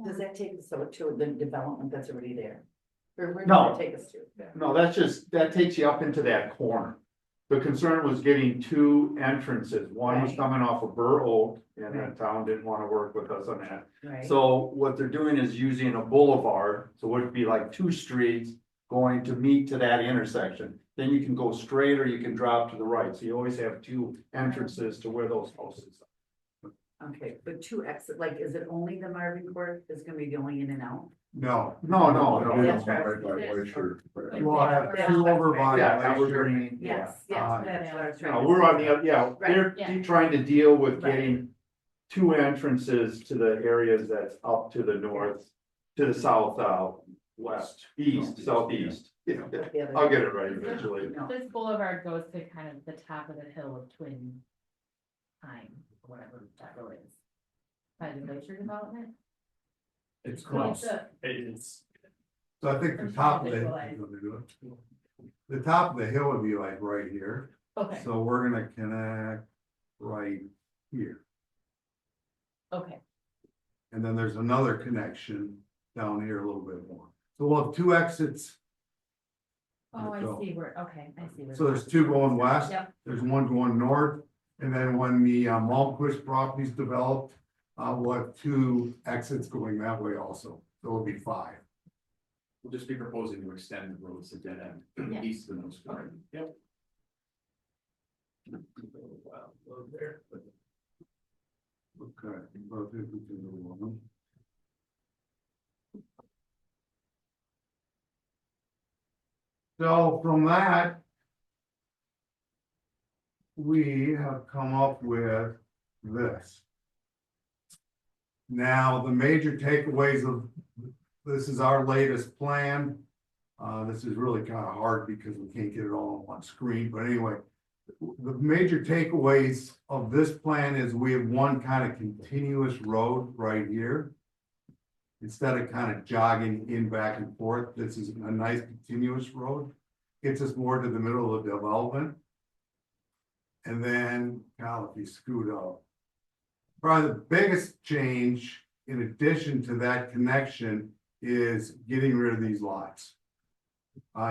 H: Does that take us over to the development that's already there? Or where
A: No.
H: does it take us to?
A: No, that's just, that takes you up into that corner. The concern was getting 2 entrances. One was
H: Right.
A: coming off of Burr Oak, and the town didn't want to work with us on that.
H: Right.
A: So what they're doing is using a boulevard, so it would be like 2 streets going to meet to that intersection. Then you can go straight or you can drop to the right. So you always have 2 entrances to where those houses are.
H: Okay, but 2 exit, like, is it only the Marvin Court is gonna be going in and out?
A: No.
H: That's right.
C: Right by Glacier.
A: We'll have two over by
H: Yeah,
A: Evergreen.
H: Yes,
A: Uh,
H: that's what I was trying
A: No,
H: to
A: we're
H: say.
A: on the, yeah, they're
H: Right, yeah.
A: trying to deal with
H: Right.
A: getting two entrances to the areas that's up to the north, to the south, west, east, southeast. Yeah, I'll get it right eventually.
D: This boulevard goes to kind of the top of the hill of Twin Pine, or whatever that road is. By the glacier development.
G: It's
D: So
G: close.
D: it's
K: So I think the top of the top of the hill would be like right here.
D: okay,
K: So we're gonna connect right here.
D: okay,
K: And then there's another connection down here a little bit more. So we'll have two exits.
D: oh, I
K: So-
D: see where, okay, I see where.
K: So there's two going west,
D: Yep,
K: there's one going north. And then when the Malmquist property's developed, we'll have two exits going that way also. So it'll be five.
L: We'll just be proposing to extend the roads to dead end
D: Yeah.
L: east of the most part. Yep.
K: Okay. Both of them to the one. So from that, we have come up with this. Now, the major takeaways of, this is our latest plan. This is really kind of hard because we can't get it all on one screen, but anyway. The major takeaways of this plan is we have one kind of continuous road right here. Instead of kind of jogging in back and forth, this is a nice continuous road. Gets us more to the middle of the development. And then, Kyle, if you scoot up. Probably the biggest change in addition to that connection is getting rid of these lots.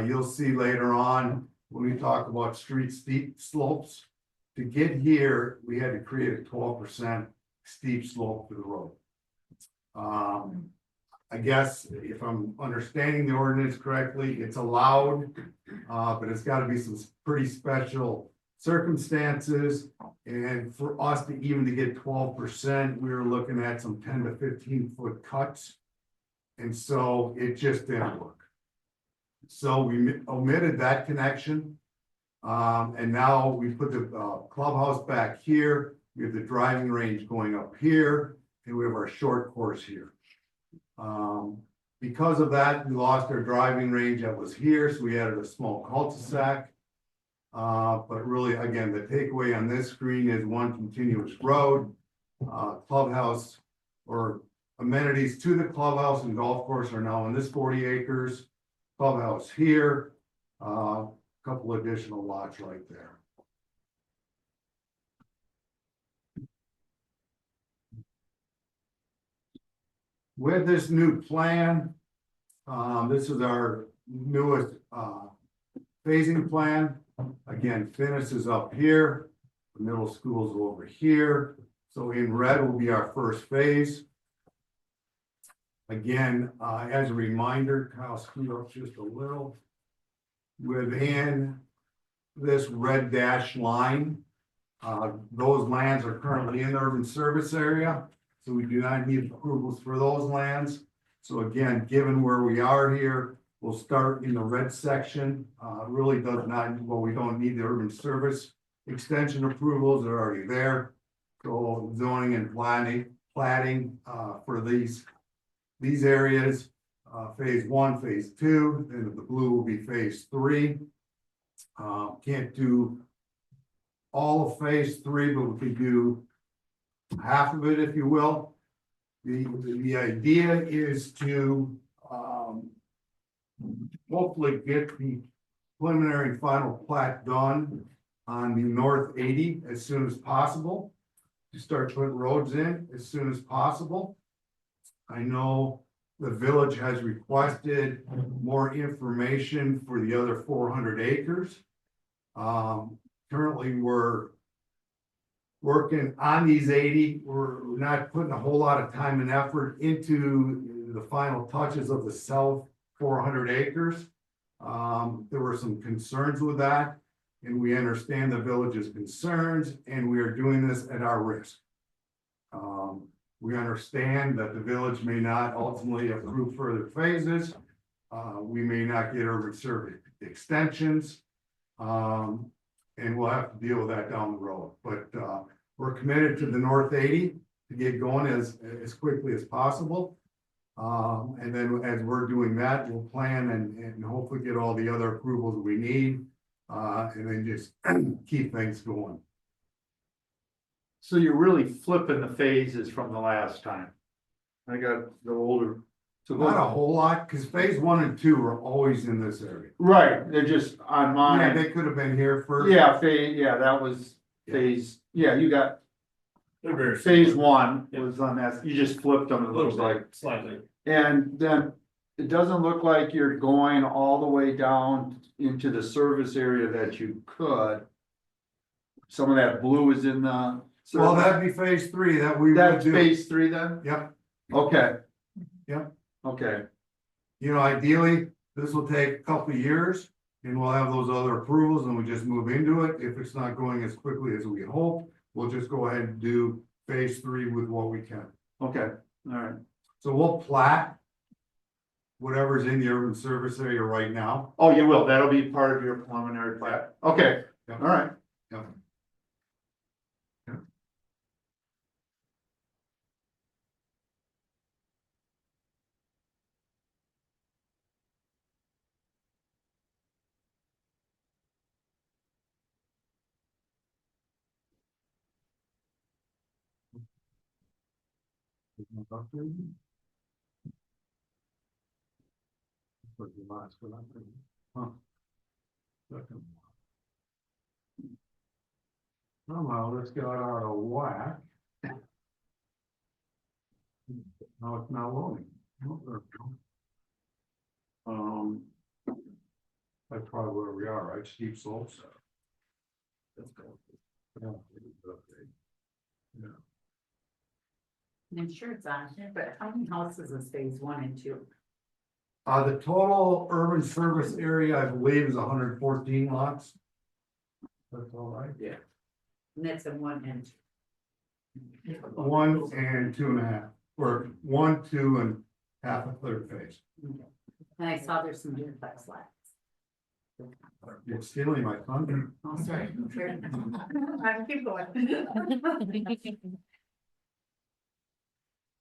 K: You'll see later on, when we talk about street steep slopes, to get here, we had to create a 12% steep slope to the road. I guess if I'm understanding the ordinance correctly, it's allowed, but it's got to be some pretty special circumstances. And for us to even to get 12%, we were looking at some 10 to 15 foot cuts. And so it just didn't work. So we omitted that connection. And now we put the clubhouse back here. We have the driving range going up here, and we have our short course here. Because of that, we lost our driving range that was here, so we added a small cul-de-sac. But really, again, the takeaway on this screen is one continuous road, clubhouse or amenities to the clubhouse and golf course are now in this 40 acres. Clubhouse here, couple additional lots right there. With this new plan, this is our newest phasing plan. Again, Finnis is up here, the middle school is over here. So in red will be our first phase. Again, as a reminder, Kyle, scoot up just a little. Within this red dashed line, those lands are currently in the urban service area. So we do not need approvals for those lands. So again, given where we are here, we'll start in the red section. Really does not, well, we don't need the urban service extension approvals, they're already there. So zoning and platting for these areas, phase 1, phase 2, and the blue will be phase 3. Can't do all of phase 3, but we could do half of it, if you will. The idea is to hopefully get the preliminary and final plat done on the north 80 as soon as possible. To start putting roads in as soon as possible. I know the village has requested more information for the other 400 acres. Currently, we're working on these 80. We're not putting a whole lot of time and effort into the final touches of the south 400 acres. There were some concerns with that, and we understand the village's concerns, and we are doing this at our risk. We understand that the village may not ultimately approve further phases. We may not get urban service extensions. And we'll have to deal with that down the road, but, we're committed to the North 80 to get going as quickly as possible. And then as we're doing that, we'll plan and hopefully get all the other approvals we need. And then just keep things going.
A: So you're really flipping the phases from the last time. I got the older. So
K: Not a whole lot, because phase 1 and 2 are always in this area.
A: right, they're just on
K: Yeah,
A: mine.
K: they could have been here first.
A: Yeah, that was phase, you got
L: They're very.
A: phase 1, it was on that, you just flipped them, it looks like.
L: Slightly.
A: And then it doesn't look like you're going all the way down into the service area that you could. Some of that blue is in the.
K: Well,
A: service.
K: that'd be phase 3 that we would
A: That's
K: do.
A: phase 3 then?
K: Yep,
A: Okay.
K: Yep.
A: Okay,
K: you know, ideally, this will take a couple of years. And we'll have those other approvals and we just move into it. If it's not going as quickly as we hope, we'll just go ahead and do phase 3 with what we can.
A: okay, all right.
K: So we'll plat whatever's in the urban service area right now.
A: Oh, you will, that'll be part of your preliminary plat, okay,
K: Yep.
A: all right.
K: Yep. Huh. Somehow this got out of whack. Now it's not loading. That's probably where we are, right? Steep slopes. Let's go. Yeah.
H: I'm sure it's on here, but how many houses is phase 1 and 2?
K: The total urban service area, I believe, is 114 lots. That's all right.
H: And that's in 1 and 2.
K: 1 and 2.5, or 1, 2, and half a third phase.
H: Okay. And I saw there's some duplex lots.
K: You're stealing my thunder.
H: Oh, sorry. I keep going.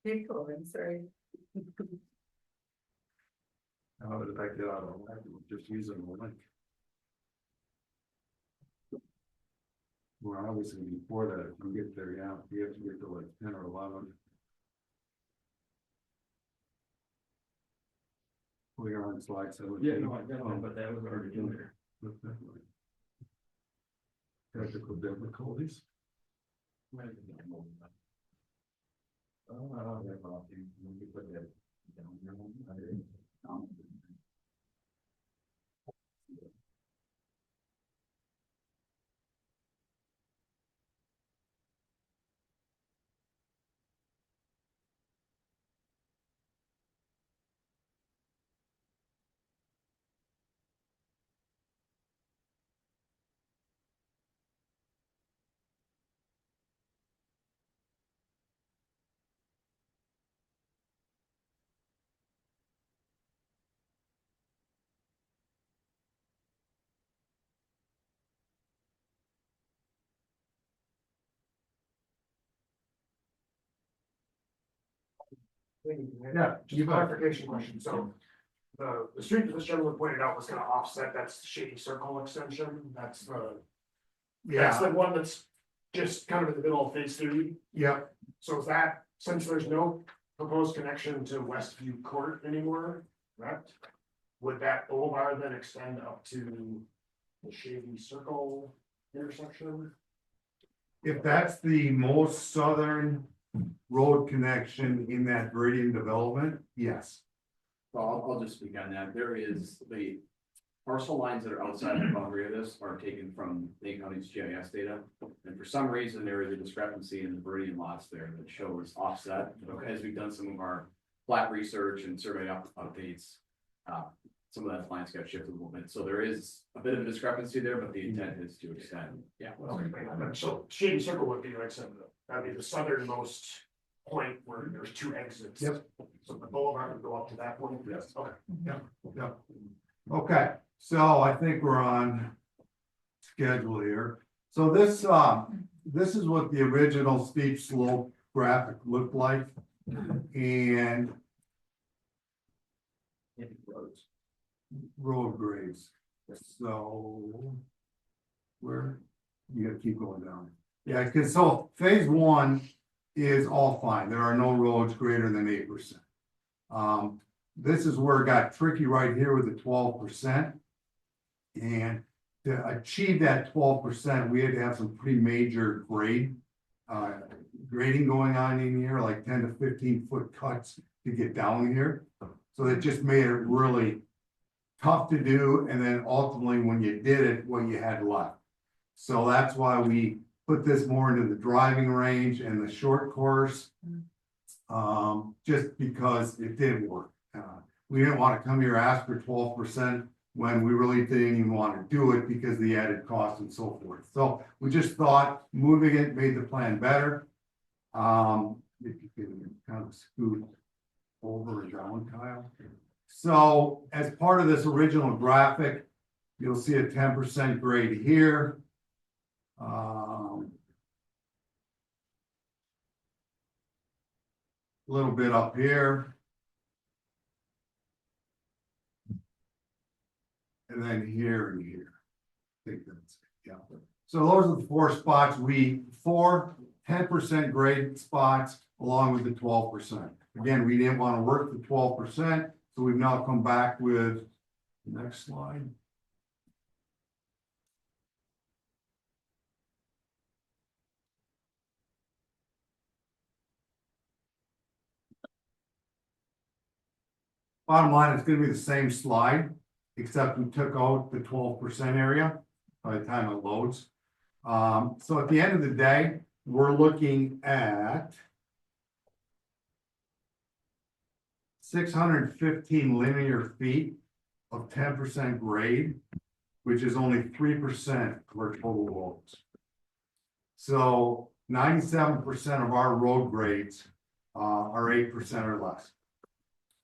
H: Keep going, sorry.
K: How did I get out of whack? Just using the link. Well, obviously before that, if you get there, yeah, you have to get to like 10 or 11. We are on slide 7.
L: Yeah, no, I got it, but that was already in there.
K: Technical difficulties. Yeah,
G: Just a clarification question, so the street that this gentleman pointed out was gonna offset, that's the Shady Circle extension, that's
K: Yeah,
G: the one that's just kind of in the middle of phase 3.
K: yeah,
G: So is that, since there's no proposed connection to Westview Court anymore, correct? Would that boulevard then extend up to the Shady Circle intersection?
K: if that's the most southern road connection in that Viridian development, yes.
L: Well, I'll just speak on that. There is the parcel lines that are outside the boundary of this are taken from Lake County's GIS data. And for some reason, there is a discrepancy in the Viridian lots there that shows offset. As we've done some of our plat research and survey updates, some of that lines got shifted a little bit. So there is a bit of a discrepancy there, but the intent is to extend. Yeah.
G: Okay, so Shady Circle would be like, that'd be the southernmost point where there's two exits.
K: Yep.
G: So the boulevard would go up to that point?
K: Yes.
G: Okay.
K: Yep. Okay, so I think we're on schedule here. So this is what the original steep slope graphic looked like. And road grades. So where, you gotta keep going down. Yeah, because so phase one is all fine. There are no roads greater than 8%. This is where it got tricky right here with the 12%. And to achieve that 12%, we had to have some pretty major grading going on in here, like 10 to 15 foot cuts to get down here. So it just made it really tough to do. And then ultimately, when you did it, what you had left. So that's why we put this more into the driving range and the short course. Just because it did work. We didn't want to come here ask for 12% when we really didn't even want to do it because of the added cost and so forth. So we just thought moving it made the plan better. If you can kind of scoot over and down, Kyle. So as part of this original graphic, you'll see a 10% grade here. A little bit up here. And then here and here. I think that's it, yeah. So those are the four spots 10% grade spots along with the 12%. Again, we didn't want to work the 12%, so we've now come back with the next slide. Bottom line, it's going to be the same slide, except we took out the 12% area by the time it loads. So at the end of the day, we're looking at 615 linear feet of 10% grade, which is only 3% of our total loads. So 97% of our road grades are 8% or less.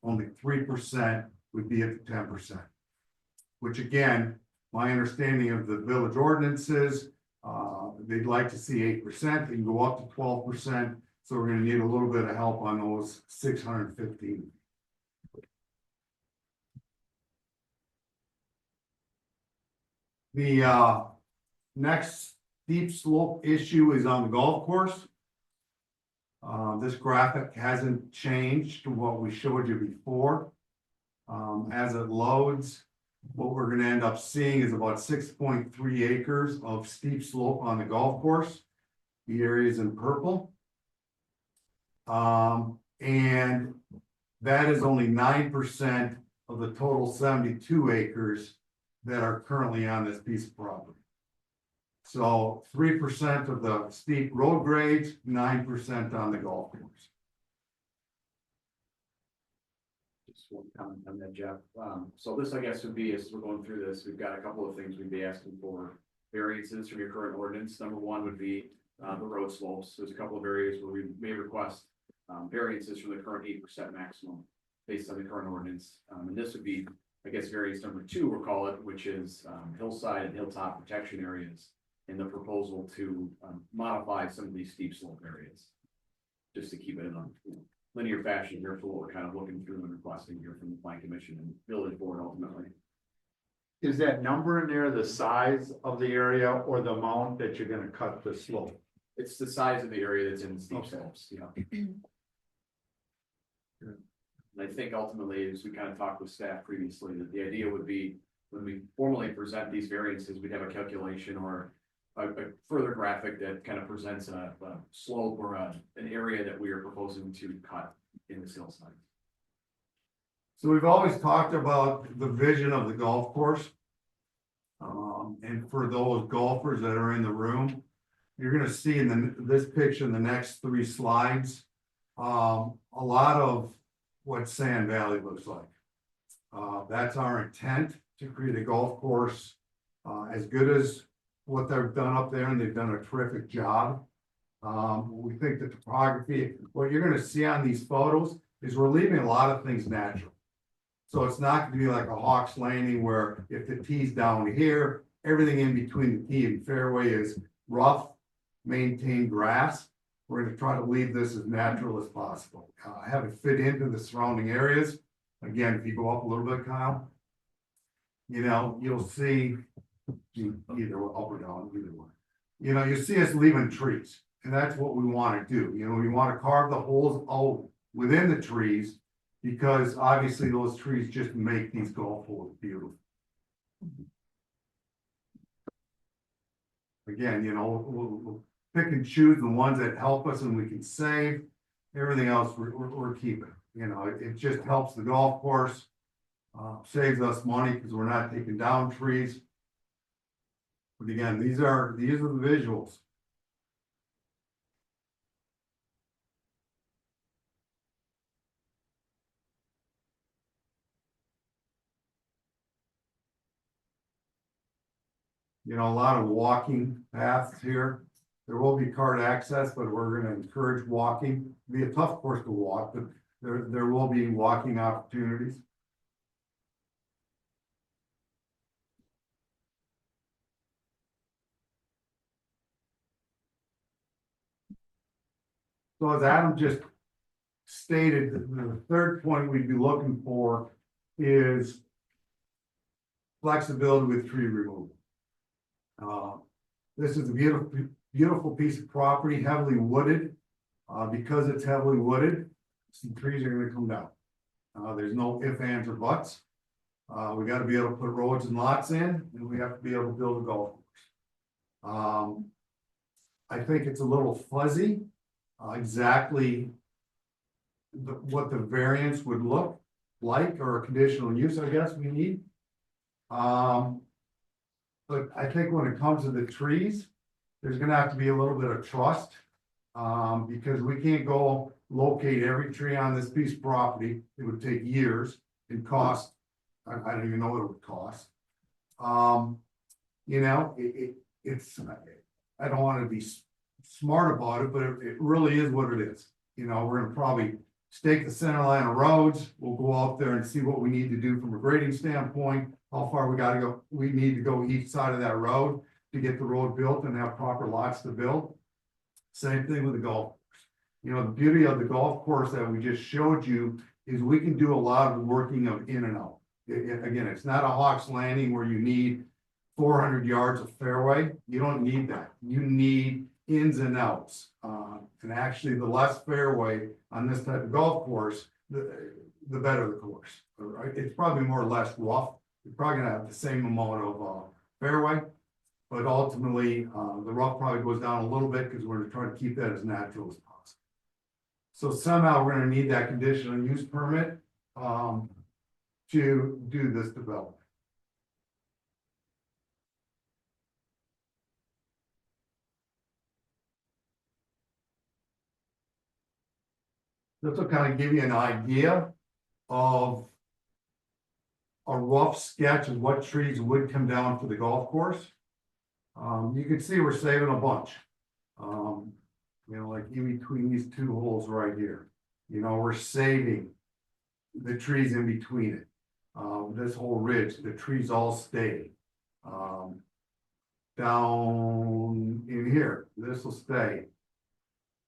K: Only 3% would be at the 10%. Which again, my understanding of the village ordinances, they'd like to see 8%, they can go up to 12%. So we're gonna need a little bit of help on those 615. The next steep slope issue is on the golf course. This graphic hasn't changed to what we showed you before. As it loads, what we're going to end up seeing is about 6.3 acres of steep slope on the golf course. The area is in purple. And that is only 9% of the total 72 acres that are currently on this piece of property. So 3% of the steep road grades, 9% on the golf course.
L: Just one comment on that, Jeff. So this, I guess, would be, as we're going through this, we've got a couple of things we'd be asking for variances from your current ordinance. Number one would be the road slopes. There's a couple of areas where we may request variances from the current 8% maximum based on the current ordinance. And this would be, I guess, variance number two, we'll call it, which is hillside and hilltop protection areas in the proposal to modify some of these steep slope areas. Just to keep it in a linear fashion here for what we're kind of looking through and requesting here from the Plan Commission and Village Board ultimately.
A: Is that number in there the size of the area or the amount that you're gonna cut the slope?
L: It's the size of the area that's in the steep
A: Okay.
L: slopes, yeah. And I think ultimately, as we kind of talked with staff previously, that the idea would be when we formally present these variances, we'd have a calculation or a further graphic that kind of presents a slope or an area that we are proposing to cut in this hillside.
K: So we've always talked about the vision of the golf course. And for those golfers that are in the room, you're gonna see in this picture in the next 3 slides, a lot of what Sand Valley looks like. That's our intent, to create a golf course as good as what they've done up there, and they've done a terrific job. We think the topography, what you're gonna see on these photos is we're leaving a lot of things natural. So it's not gonna be like a Hawks Landing where if the tee's down here, everything in between the tee and fairway is rough, maintained grass. We're gonna try to leave this as natural as possible. Have it fit into the surrounding areas. Again, if you go up a little bit, Kyle, you know, you'll see either up or down, either one. You know, you see us leaving trees, and that's what we want to do. You know, we want to carve the holes out within the trees because obviously those trees just make these golf holes beautiful. Again, you know, we'll pick and choose the ones that help us and we can save. Everything else we're keeping. You know, it just helps the golf course, saves us money because we're not taking down trees. But again, these are the visuals. You know, a lot of walking paths here. There will be cart access, but we're going to encourage walking. It'll be a tough course to walk, but there will be walking opportunities. So as Adam just stated, the third point we'd be looking for is flexibility with tree removal. This is a beautiful piece of property, heavily wooded. Because it's heavily wooded, some trees are going to come down. There's no ifs, ands, or buts. We got to be able to put roads and lots in, and we have to be able to build a golf course. I think it's a little fuzzy, exactly what the variance would look like, or a conditional use, I guess we need. But I think when it comes to the trees, there's gonna have to be a little bit of trust. Because we can't go locate every tree on this piece of property. It would take years and cost, I don't even know what it would cost. You know, it's, I don't want to be smart about it, but it really is what it is. You know, we're gonna probably stake the center line of roads. We'll go out there and see what we need to do from a grading standpoint, how far we need to go each side of that road to get the road built and have proper lots to build. Same thing with the golf course. You know, the beauty of the golf course that we just showed you is we can do a lot of working of in and out. Again, it's not a Hawks Landing where you need 400 yards of fairway. You don't need that. You need ins and outs. And actually, the less fairway on this type of golf course, the better the course. Right? It's probably more or less rough. You're probably gonna have the same amount of fairway. But ultimately, the rough probably goes down a little bit because we're going to try to keep that as natural as possible. So somehow we're going to need that conditional use permit to do this development. This will kind of give you an idea of a rough sketch of what trees would come down for the golf course. You can see we're saving a bunch. You know, like in between these two holes right here. You know, we're saving the trees in between it. This whole ridge, the trees all stay. Down in here, this will stay.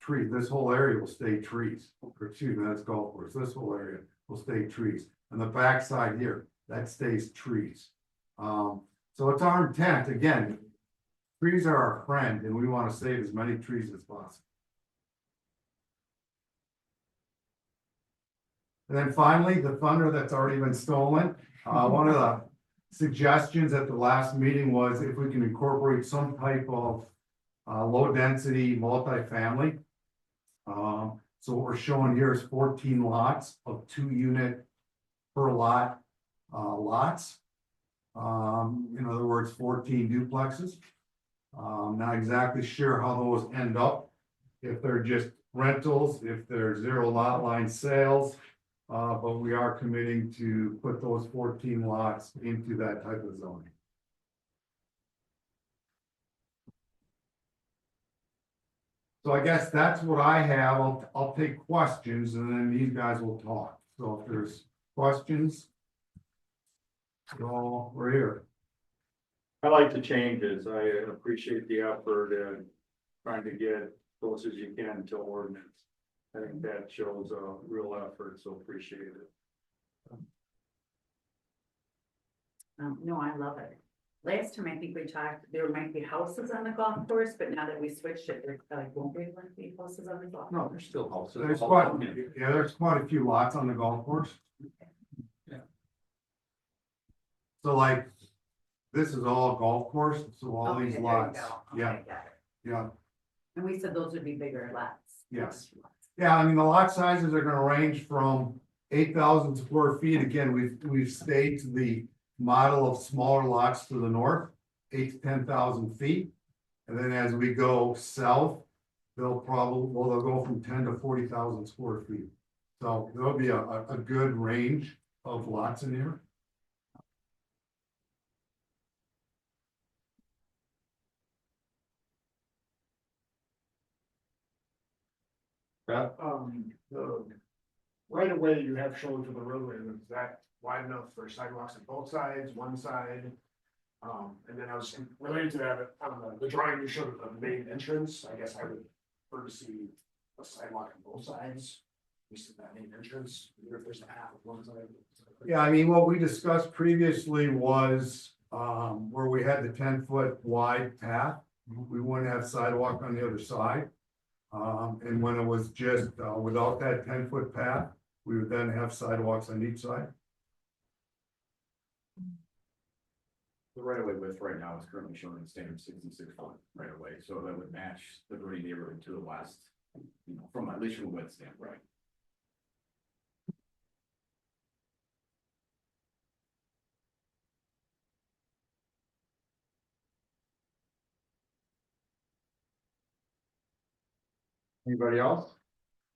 K: This whole area will stay trees. Excuse me, that's golf course. This whole area will stay trees. And the back side here, that stays trees. So it's our intent, again, trees are our friend and we want to save as many trees as possible. And then finally, the thunder that's already been stolen. One of the suggestions at the last meeting was if we can incorporate some type of low density multifamily. So what we're showing here is 14 lots of 2 unit per lot lots. In other words, 14 duplexes. Not exactly sure how those end up, if they're just rentals, if they're 0 lot line sales. But we are committing to put those 14 lots into that type of zoning. So I guess that's what I have. I'll take questions and then these guys will talk. So if there's questions. So we're here.
A: I like the changes. I appreciate the effort and trying to get close as you can to ordinance. I think that shows a real effort, so appreciate it.
H: No, I love it. Last time I think we talked, there might be houses on the golf course, but now that we switched it, there won't be houses on the golf.
A: No, there's still houses.
K: There's quite a few lots on the golf course.
A: Yeah.
K: So like, this is all golf course, so all
H: Okay,
K: these
H: there you
K: lots,
H: go.
K: yeah,
H: Okay, got it.
K: yeah.
H: And we said those would be bigger lots.
K: Yes. Yeah, I mean, the lot sizes are gonna range from 8,000 square feet. Again, we've stayed to the model of smaller lots to the north, 8 to 10,000 feet. And then as we go south, they'll go from 10 to 40,000 square feet. So there'll be a good range of lots in here.
G: The right of way you have shown to the roadway, is that wide enough for sidewalks on both sides, one side? And then I was related to that, the drawing you showed of the main entrance, I guess I would prefer to see a sidewalk on both sides. We see that main entrance, even if there's a half of one side.
K: Yeah, I mean, what we discussed previously was, where we had the 10-foot wide path. We wouldn't have sidewalk on the other side. And when it was just, without that 10-foot path, we would then have sidewalks on each side.
L: The right of way width right now is currently showing standard 66 foot right of way, so that would match the Brody neighborhood to the west. You know, from at least from a width standpoint.
A: Anybody else?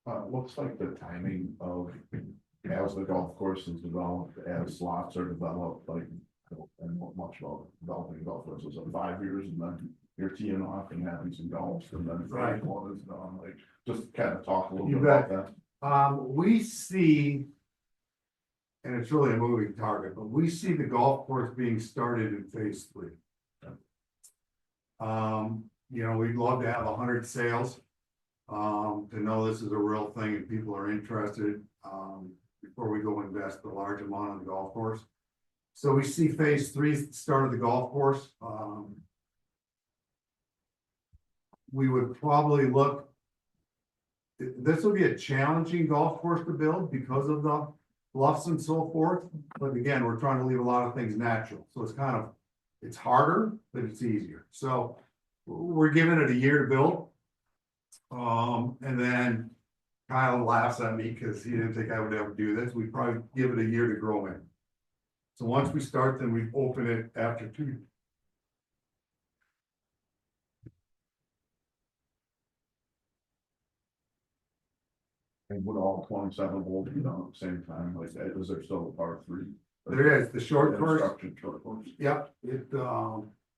C: Looks like the timing of, as the golf course is developed, as slots are developed, like, I don't know much about developing golf courses in 5 years, and then you're teeing off and having some golfs, and then
K: Right.
C: one is done, like, just kind of talk a little
K: You
C: bit about
K: bet.
C: that.
K: We see, and it's really a moving target, but we see the golf course being started in phase 3. We'd love to have 100 sales. To know this is a real thing and people are interested, before we go invest a large amount on the golf course. So we see phase 3 start of the golf course. We would probably look. This will be a challenging golf course to build because of the bluffs and so forth, but again, we're trying to leave a lot of things natural, so it's harder, but it's easier. So we're giving it a year to build. And then Kyle laughs at me because he didn't think I would ever do this. We probably give it a year to grow in. So once we start, then we open it after 2.
C: And would all 27 holes be done at the same time, like, is there still a par 3?
K: There is the short course.
C: Construction short course.
K: Yep, it,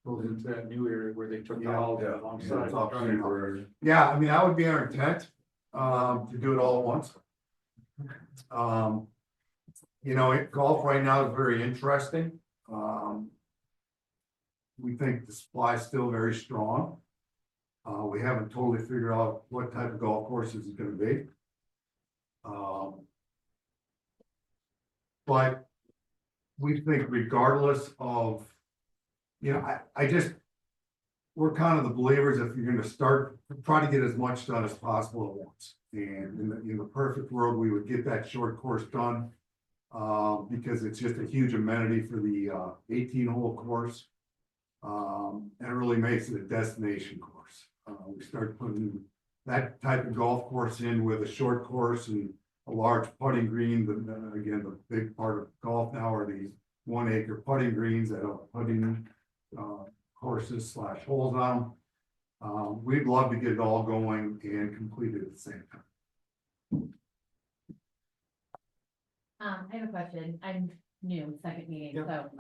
A: Goes into that new area where they took the
K: Yeah.
A: house
C: Yeah.
A: alongside.
K: It's all yeah, I mean, that would be our intent, to do it all at once. Golf right now is very interesting. We think the supply is still very strong. We haven't totally figured out what type of golf course this is gonna be. But we think regardless of, we're kind of the believers, if you're gonna start, try to get as much done as possible at once. And in the perfect world, we would get that short course done. Because it's just a huge amenity for the 18-hole course. And it really makes it a destination course. We start putting that type of golf course in with a short course and a large putting green. Again, the big part of golf now are these 1-acre putting greens that have putting courses / holes on them. We'd love to get it all going and completed at the same time.
D: I have a question. I'm new, second meeting, so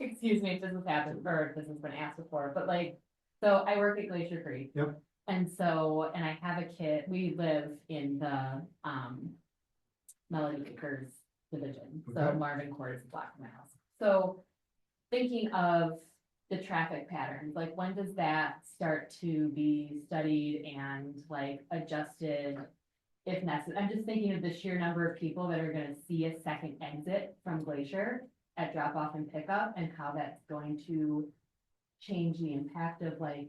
D: excuse me if this has happened or if this has been asked before, but so I work at Glacier Creek.
K: Yep.
D: And so, and I have a kid, we live in the, Melody Kickers division, so
K: Okay.
D: Marvin Court is a block from my house. So thinking of the traffic patterns, like when does that start to be studied and like adjusted if necessary? I'm just thinking of the sheer number of people that are gonna see a second exit from Glacier at drop off and pickup and how that's going to change the impact of like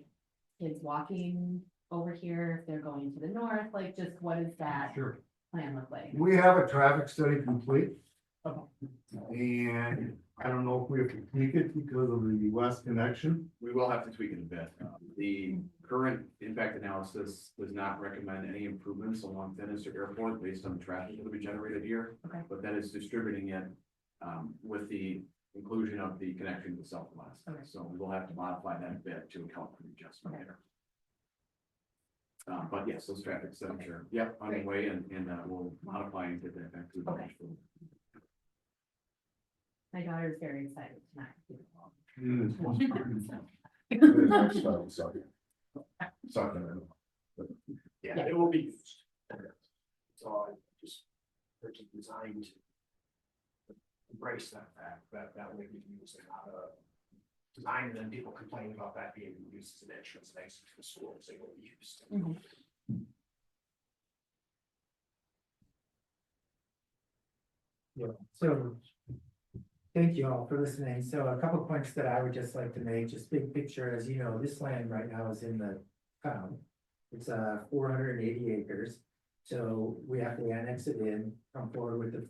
D: kids walking over here, if they're going to the north, like just what does that
K: Sure.
D: plan look like?
K: We have a traffic study complete.
D: Okay.
K: And I don't know if we have to tweak it because of the west connection.
L: We will have to tweak it a bit. The current impact analysis does not recommend any improvements along Finister Airport based on the traffic that will be generated here.
D: Okay.
L: But that is distributing it with the inclusion of the connection to Southwest.
D: Okay.
L: So we will have to modify that a bit to account for the adjustment
D: Okay.
L: there. But yes, those traffic studies are, yep, on the way and we'll modify and get that back to the.
D: Okay. My daughter's very excited tonight.
G: Yeah, it will be used. So I just, they're just designed to embrace that fact, that way we can use it how to design, and then people complain about that being used as an entrance next to the schools, they will be used.
D: Mhm.
M: Yeah, so. Thank you all for listening. So a couple points that I would just like to make, just big picture, as you know, this land right now is in the town. It's 480 acres. So we have to annex it in, come forward with the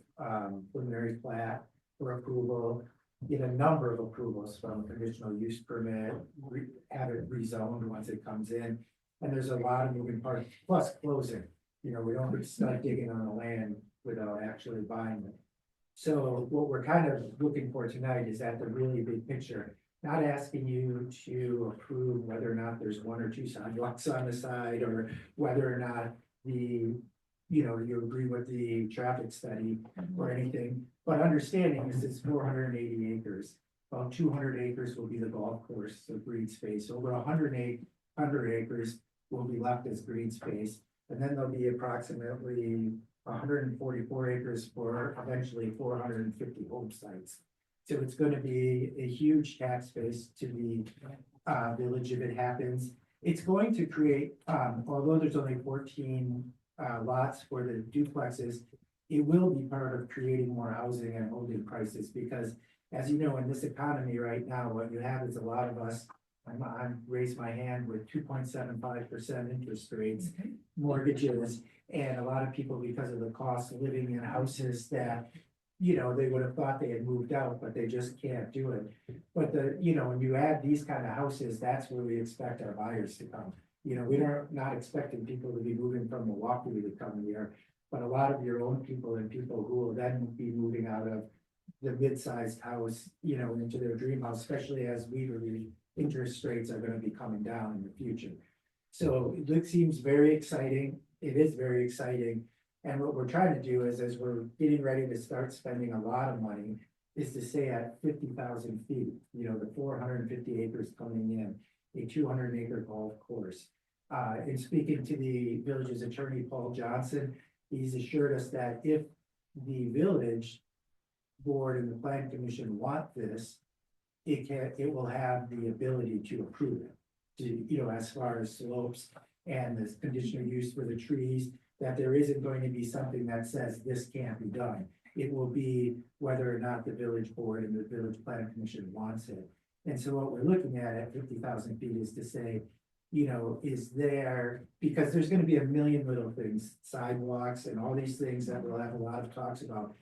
M: preliminary plat for approval. Get a number of approvals from conditional use permit, have it rezoned once it comes in. And there's a lot of moving parts, plus closing. You know, we don't start digging on the land without actually buying it. So what we're kind of looking for tonight is at the really big picture, not asking you to approve whether or not there's one or two sidewalks on the side, or whether or not you agree with the traffic study or anything, but understanding this is 480 acres. About 200 acres will be the golf course, so green space. Over 100 acres will be left as green space. And then there'll be approximately 144 acres for eventually 450 home sites. So it's going to be a huge tax base to the village if it happens. It's going to create, although there's only 14 lots for the duplexes, it will be part of creating more housing and holding prices, because as you know, in this economy right now, what you have is a lot of us, I'm raised my hand with 2.75% interest rates, mortgages, and a lot of people, because of the cost of living in houses that, you know, they would have thought they had moved out, but they just can't do it. But when you add these kind of houses, that's where we expect our buyers to come. You know, we're not expecting people to be moving from Milwaukee to come here, but a lot of your own people and people who will then be moving out of the mid-sized house, you know, into their dream house, especially as interest rates are going to be coming down in the future. So it seems very exciting. It is very exciting. And what we're trying to do is, as we're getting ready to start spending a lot of money, is to stay at 50,000 feet, you know, the 450 acres coming in, a 200-acre golf course. In speaking to the village's attorney, Paul Johnson, he's assured us that if the village board and the plan commission want this, it will have the ability to approve it. To, you know, as far as slopes and the conditional use for the trees, that there isn't going to be something that says this can't be done. It will be whether or not the village board and the village plan commission wants it. And so what we're looking at 50,000 feet is to say, you know, is there, because there's going to be a million little things, sidewalks and all these things that we'll have a lot of talks about.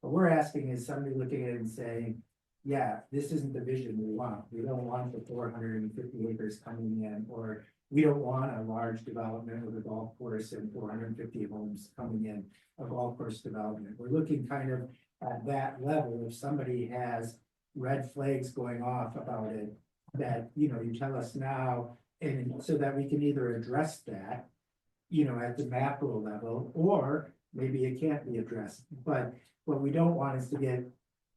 M: What we're asking is somebody looking at it and saying, yeah, this isn't the vision we want. We don't want the 450 acres coming in, or we don't want a large development with a golf course and 450 homes coming in, a golf course development. We're looking kind of at that level. If somebody has red flags going off about it, that, you know, you tell us now, and so that we can either address that, you know, at the macro level, or maybe it can't be addressed. But what we don't want is to get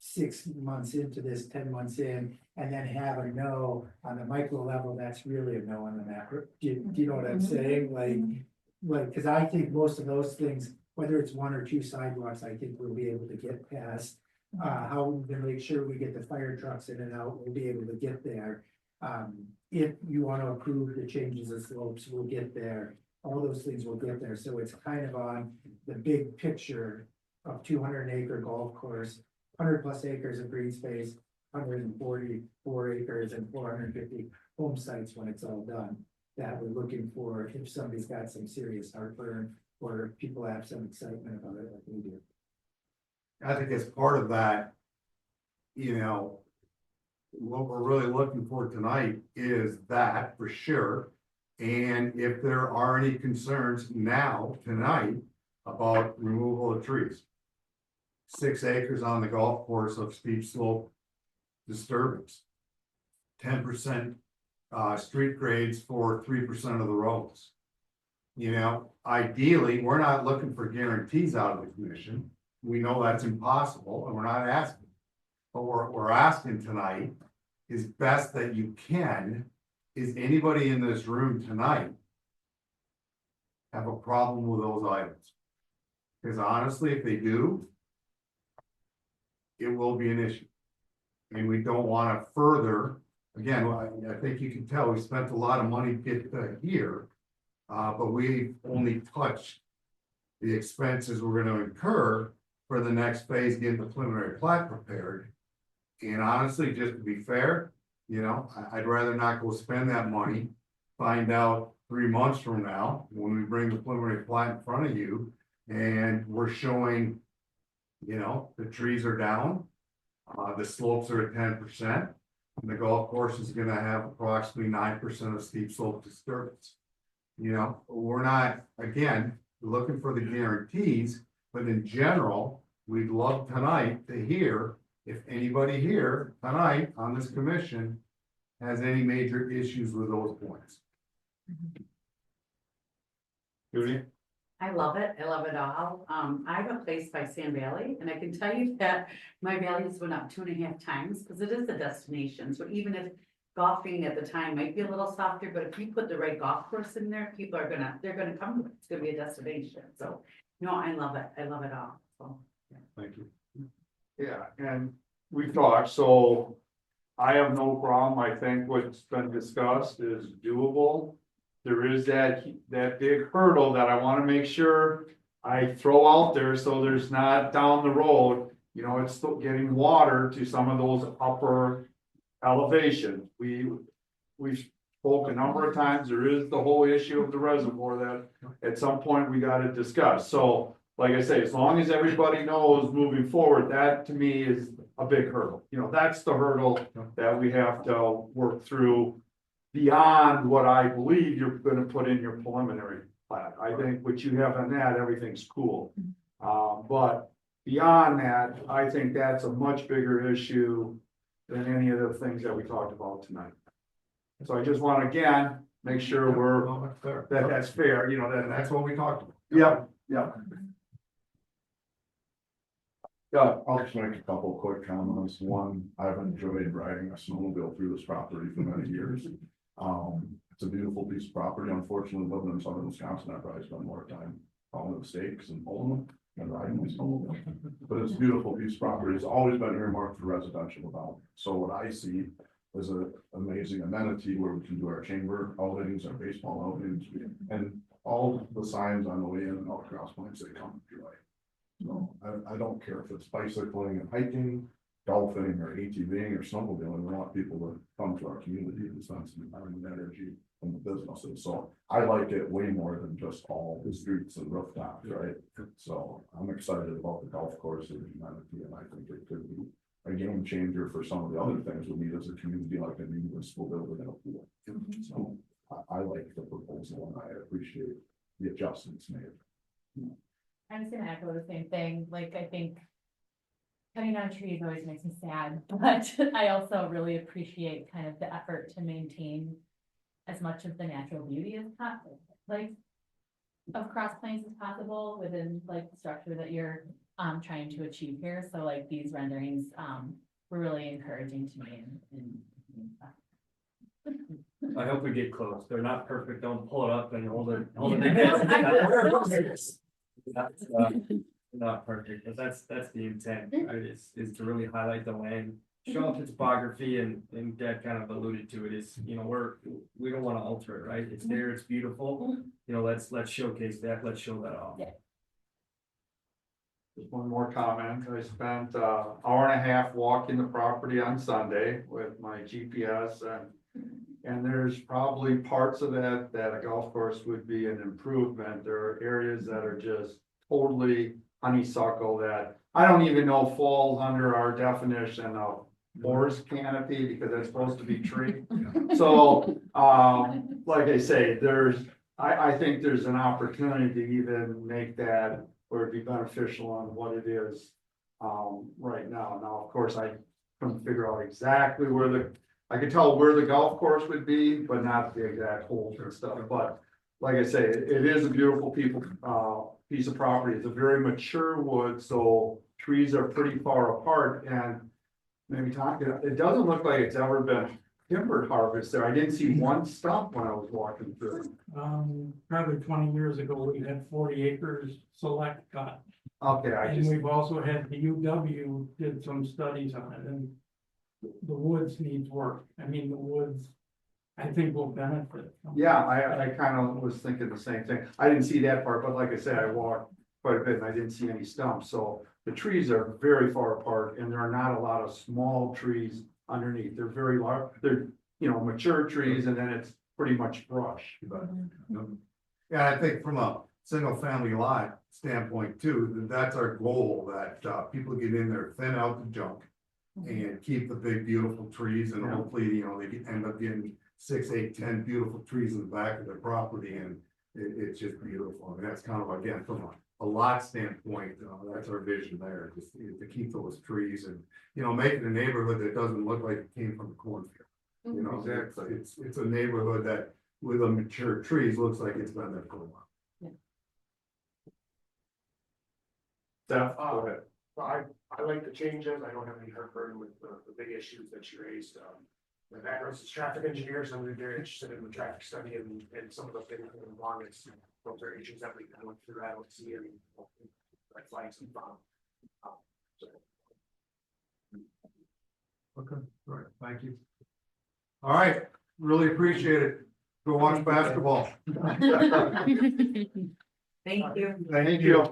M: 6 months into this, 10 months in, and then have a no on the micro level, that's really a no on the macro. Do you know what I'm saying? Like, cause I think most of those things, whether it's 1 or 2 sidewalks, I think we'll be able to get past. How we're gonna make sure we get the fire trucks in and out, we'll be able to get there. If you wanna approve the changes of slopes, we'll get there. All those things will get there, so it's kind of on the big picture of 200-acre golf course, 100+ acres of green space, 144 acres and 450 home sites when it's all done. That we're looking for if somebody's got some serious heartburn or if people have some excitement about it like we do.
K: I think as part of that, you know, what we're really looking for tonight is that for sure. And if there are any concerns now, tonight, about removal of trees. 6 acres on the golf course of steep slope disturbance. 10% street grades for 3% of the roads. You know, ideally, we're not looking for guarantees out of the commission. We know that's impossible and we're not asking. But we're asking tonight is best that you can, is anybody in this room tonight have a problem with those items? Because honestly, if they do, it will be an issue. And we don't want to further, again, I think you can tell we spent a lot of money to get to here. But we only touched the expenses we're going to incur for the next phase, getting the preliminary plat prepared. And honestly, just to be fair, you know, I'd rather not go spend that money, find out 3 months from now, when we bring the preliminary plat in front of you, and we're showing, you know, the trees are down, the slopes are at 10%, and the golf course is gonna have approximately 9% of steep slope disturbance. You know, we're not, again, looking for the guarantees, but in general, we'd love tonight to hear if anybody here tonight on this commission has any major issues with those points. Judy?
H: I love it. I love it all. I have a place by Sand Valley and I can tell you that my values went up 2.5 times because it is a destination. So even if golfing at the time might be a little softer, but if you put the right golf course in there, people are they're gonna come to it. It's gonna be a destination. So, no, I love it. I love it all. So, yeah.
K: Thank you.
A: Yeah, and we've talked, so I have no problem. I think what's been discussed is doable. There is that big hurdle that I want to make sure I throw out there so there's not down the road, you know, it's still getting water to some of those upper elevations. We've spoke a number of times, there is the whole issue of the reservoir that at some point we got to discuss. So like I say, as long as everybody knows moving forward, that to me is a big hurdle. You know, that's the hurdle that we have to work through beyond what I believe you're gonna put in your preliminary plat. I think what you have on that, everything's cool. But beyond that, I think that's a much bigger issue than any of the things that we talked about tonight. So I just want to, again, make sure that's fair, you know,
K: That's what we talked about.
A: Yep, yep. Yeah,
C: I'll just make a couple quick comments. One, I've enjoyed riding a snowmobile through this property for many years. It's a beautiful piece of property. Unfortunately, living in southern Wisconsin, I probably spend more time following the mistakes and pulling them than riding my snowmobile. But it's a beautiful piece of property. It's always been earmarked for residential development. So what I see is an amazing amenity where we can do our chamber outings, our baseball outings, and all the signs on the way in and out across points they come your way. So I don't care if it's bicycling and hiking, golfing or ATVing or snowmobiling. We want people to come to our community and spend some time and energy in the businesses. So I like it way more than just all the streets and rooftops, right? So I'm excited about the golf course and the amenity, and I think it could be a game changer for some of the other things we need as a community, like a new municipal building and a pool. So I like the proposal and I appreciate the adjustments made.
D: I'm just gonna echo the same thing, like, I think cutting down trees always makes me sad, but I also really appreciate kind of the effort to maintain as much of the natural beauty as possible, like, of Cross Plains as possible within like the structure that you're trying to achieve here. So like these renderings, were really encouraging to me
N: I hope we get close. They're not perfect. Don't pull it up and hold it. Not perfect, but that's the intent, right, is to really highlight the land. Show off the topography and Dad kind of alluded to it is, you know, we don't want to alter it, right? It's there, it's beautiful. You know, let's showcase that, let's show that off.
D: Yeah.
A: Just one more comment. I spent an hour and a half walking the property on Sunday with my GPS and there's probably parts of that a golf course would be an improvement. There are areas that are just totally honeysuckle that I don't even know falls under our definition of forest canopy because that's supposed to be tree. So, like I say, I think there's an opportunity to even make that or it'd be beneficial on what it is right now. Now, of course, I couldn't figure out exactly I could tell where the golf course would be, but not the exact holes and stuff. But like I say, it is a beautiful piece of property. It's a very mature wood, so trees are pretty far apart and maybe it doesn't look like it's ever been timber harvest there. I didn't see one stump when I was walking through.
O: Probably 20 years ago, we had 40 acres select cut.
A: Okay,
O: And we've also had the UW did some studies on it and the woods needs work. I mean, the woods, I think will benefit.
A: Yeah, I kind of was thinking the same thing. I didn't see that part, but like I said, I walked quite a bit and I didn't see any stumps. So the trees are very far apart and there are not a lot of small trees underneath. They're very large. They're, you know, mature trees and then it's pretty much brush.
K: But, yeah, I think from a single family lot standpoint too, that's our goal, that people get in there, thin out the junk. And keep the big beautiful trees and hopefully, you know, they end up getting 6, 8, 10 beautiful trees in the back of their property and it's just beautiful. And that's kind of, again, from a lot standpoint, that's our vision there, just to keep those trees and, you know, making a neighborhood that doesn't look like it came from the cornfield. You know,
A: Exactly.
K: it's a neighborhood that with the mature trees looks like it's been there for a while.
A: Steph, go ahead.
G: I like the changes. I don't have any heartburn with the big issues that you raised. My background is traffic engineer, so I'm very interested in the traffic study and some of the things that are wrong. It's those are issues that we kind of went through. I don't see any red flags and bomb.
K: Okay, all right, thank you. All right, really appreciate it. Go watch basketball.
H: Thank you.
A: Thank you.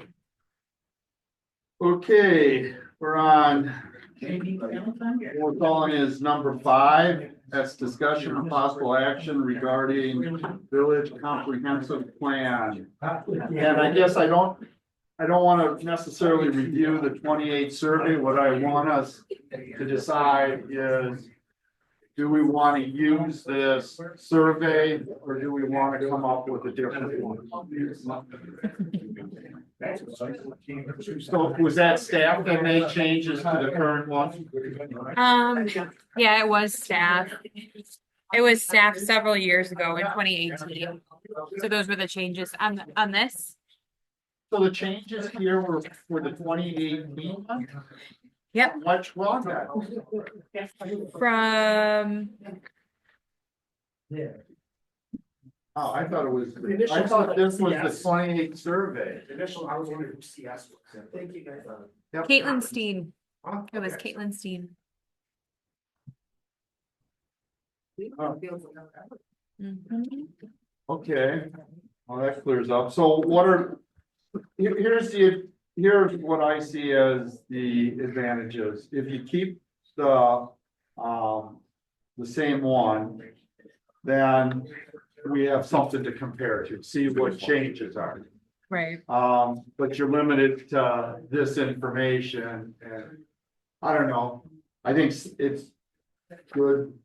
A: Okay, we're on. We're calling is number 5. That's discussion of possible action regarding village comprehensive plan. And I guess I don't want to necessarily review the 28 survey. What I want us to decide is, do we want to use this survey or do we want to come up with a different one? So was that staff that made changes to the current one?
E: Yeah, it was staff. It was staff several years ago in 2018. So those were the changes on this.
A: So the changes here were for the 2018 one?
E: Yep.
A: Which one?
E: From
A: Oh, I thought it was, I thought this was the 28 survey.
G: Initial, I was wondering who CS was. Thank you guys.
A: Yep.
E: Caitlin Steen. It was Caitlin Steen. Mhm.
A: Okay, well, that clears up. So here's what I see as the advantages. If you keep the same one, then we have something to compare to, see what changes are.
E: Right.
A: But you're limited to this information and I don't know. I think it's good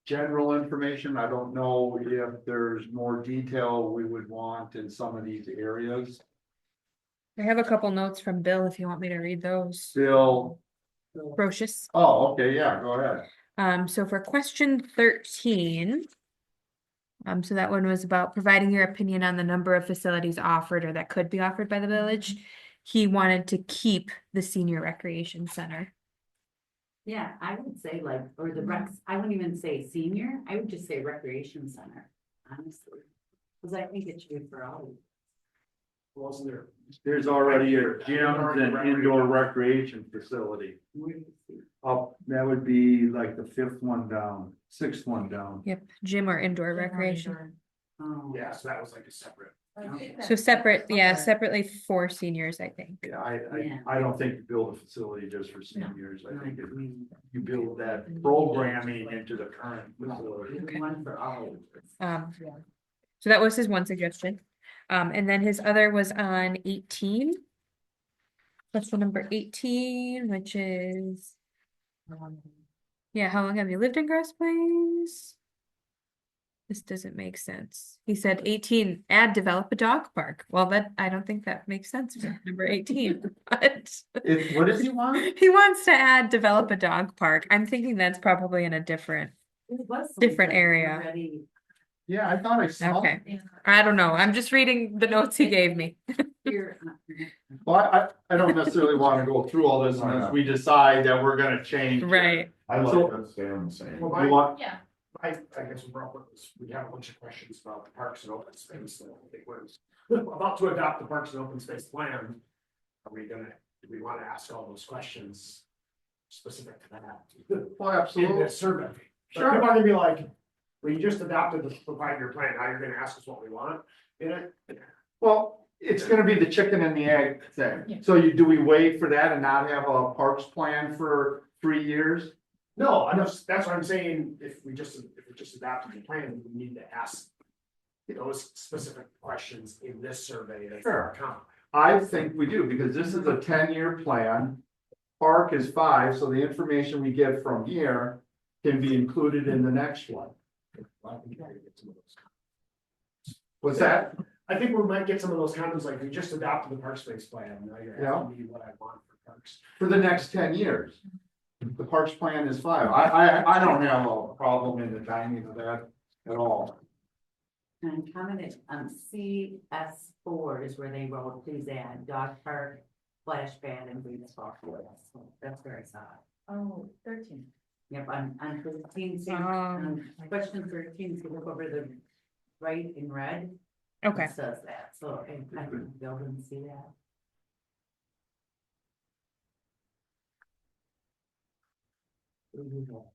A: general information. I don't know if there's more detail we would want in some of these areas.
E: I have a couple notes from Bill if you want me to read those.
A: Bill.
E: Brocious.
A: Oh, okay, yeah, go ahead.
E: So for question 13, so that one was about providing your opinion on the number of facilities offered or that could be offered by the village. he wanted to keep the senior recreation center.
H: Yeah, I would say like, or the recs, I wouldn't even say senior, I would just say recreation center, honestly. Cause I think it should be for all.
G: Wasn't there?
A: There's already a gym and indoor recreation facility. Up, that would be like the 5th one down, 6th one down.
E: Yep, gym or indoor recreation.
H: Oh.
G: Yeah, so that was like a separate.
E: So separate, yeah, separately for seniors, I think.
A: Yeah,
H: Yeah.
A: I don't think you build a facility just for seniors. I think you build that programming into the current facility.
E: Okay.
H: One for all.
E: So that was his one suggestion. And then his other was on 18. Question number 18, which is, yeah, how long have you lived in Grass Plains? This doesn't make sense. He said 18, develop a dog park. Well, that, I don't think that makes sense for number 18, but.
A: What does he want?
E: He wants to develop a dog park. I'm thinking that's probably in a different area.
A: Yeah, I thought I saw.
E: Okay, I don't know. I'm just reading the notes he gave me.
A: Well, I don't necessarily want to go through all this unless we decide that we're gonna change. it.
E: Right.
C: I like
A: So-
C: that staying the same.
G: Well,
A: You want,
D: Yeah.
G: I guess we brought up this, we have a bunch of questions about the parks and open space, so I think we're about to adopt the parks and open space plan. Are we gonna, do we wanna ask all those questions specific to that?
A: well,
G: In
A: absolutely.
G: this survey.
A: Sure.
G: People are gonna be like, well, you just adopted the 5-year plan, now you're gonna ask us what we want in it?
A: Well, it's gonna be the chicken and the egg
D: Yeah.
A: thing. So do we wait for that and not have a parks plan for 3 years?
G: No, I know, that's what I'm saying, if we just adopted the plan, we need to ask those specific questions in this survey. That's
A: Sure.
G: common.
A: I think we do, because this is a 10-year plan. Park is 5, so the information we get from here can be included in the next one.
G: Well, I think we gotta get some of those.
A: What's that?
G: I think we might get some of those comments, like, we just adopted the park space plan, now you're
A: Yeah.
G: asking me what I want for parks.
A: For the next 10 years. The parks plan is 5. I don't have a problem in the timing of that at all.
H: And commented, CS4 is where they wrote, please add dog park, splash pad and green spot. That's where I saw it.
D: Oh, 13.
H: Yep, on 13, question 13, if you look over the right in red.
E: Okay.
H: It says that, so I think Bill didn't see that.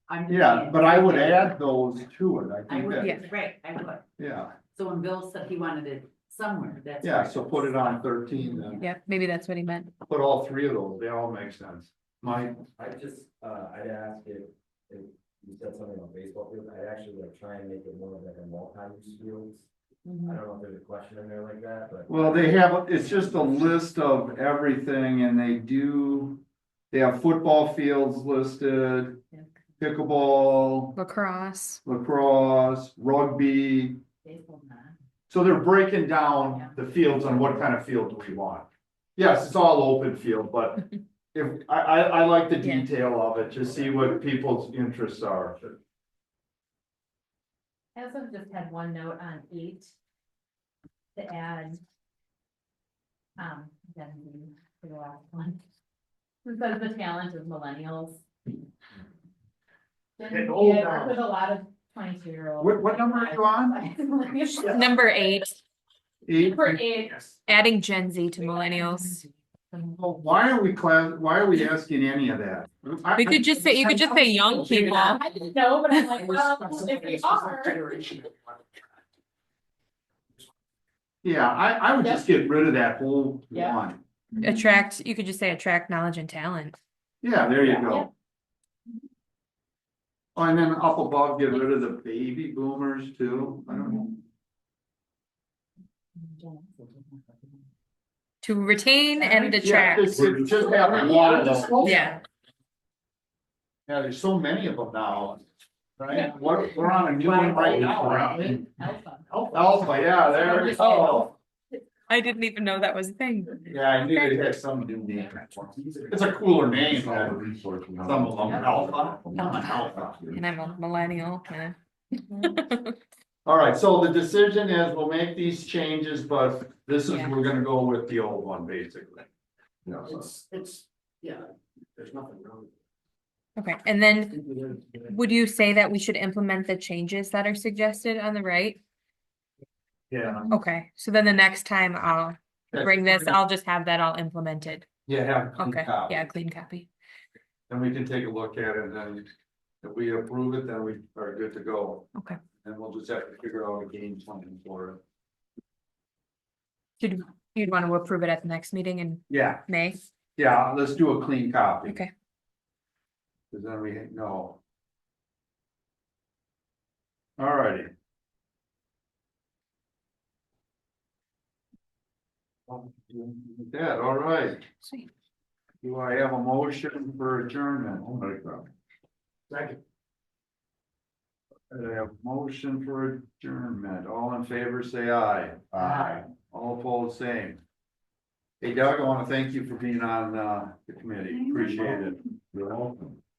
H: I'm just
A: Yeah,
H: saying-
A: but I would add those to it. I
H: I
A: think
H: would,
A: that,
H: yeah, right, I would.
A: yeah,
H: So when Bill said he wanted it somewhere, that's.
A: yeah,
H: where
A: so
H: is.
A: put it on 13 then.
E: Yeah, maybe that's what he meant.
A: Put all 3 of those, they all make sense. Mike?
F: I just, I'd ask if you said something about baseball field, I'd actually like try and make it more like a multi-use fields. I don't know if there's a question in there like that, but.
A: Well, they have, it's just a list of everything and they have football fields listed, pickleball, lacrosse, rugby.
H: Baseball, nah.
A: So they're breaking down the fields on what kind of field do we want. Yes, it's all open field, but if, I like the
E: Yeah.
A: detail of it, to see what people's interests are.
D: I also just had one note on 8 to add. Then to the last one. It says the talent of millennials.
G: Getting old
D: Yeah,
G: now.
D: with a lot of 22-year-olds.
A: What number are you on?
E: Number 8,
A: 8?
D: Number 8.
G: Yes.
E: adding Gen Z to millennials.
A: Well, why are we asking any of that?
E: We could just say, you could just say young people.
D: I didn't know, but I'm like, well, if we are.
G: Generation.
A: Yeah, I would just get rid of that whole
D: Yeah.
A: one.
E: You could just say attract knowledge and talent.
A: Yeah, there you
D: Yeah.
A: go. Oh, and then up above, get rid of the baby boomers too. I don't know.
E: To retain and
A: Yeah,
E: attract.
A: just have one of those.
E: Yeah,
A: Yeah, there's so many of them now. Right? We're on a new one right now. Right?
D: Alpha.
A: Alpha, yeah, there we go.
E: I didn't even know that was a thing.
A: Yeah, I knew it had some new name. It's a cooler name
C: All the
A: than
C: resources.
A: some of them. Alpha. I'm an alpha.
E: And I'm a millennial, kind
A: All right, so the decision is we'll make these changes, but this is,
E: Yeah.
A: we're gonna go with the old one, basically.
C: Yeah, so
G: It's, yeah, there's nothing wrong.
E: Okay, and then would you say that we should implement the changes that are suggested on the right?
A: Yeah.
E: Okay, so then the next time I'll bring this, I'll just have that all implemented.
A: Yeah, have a clean
E: Okay,
A: copy.
E: yeah, clean copy.
A: Then we can take a look at it, and then if we approve it, then we are good to go.
E: Okay.
A: And we'll just have to figure out a game plan for it.
E: You'd want to approve it at the next meeting in
A: Yeah,
E: May?
A: yeah, let's do a clean copy.
E: Okay.
A: Cause then we know. Alrighty. Yeah, all right.
E: Sweet.
A: Do I have a motion for adjournment?
G: Second.
A: I have a motion for adjournment. All in favor, say aye.
C: Aye.
A: All opposed, same. Hey Doug, I wanna thank you for being on, the committee. Appreciate it.
C: You're welcome.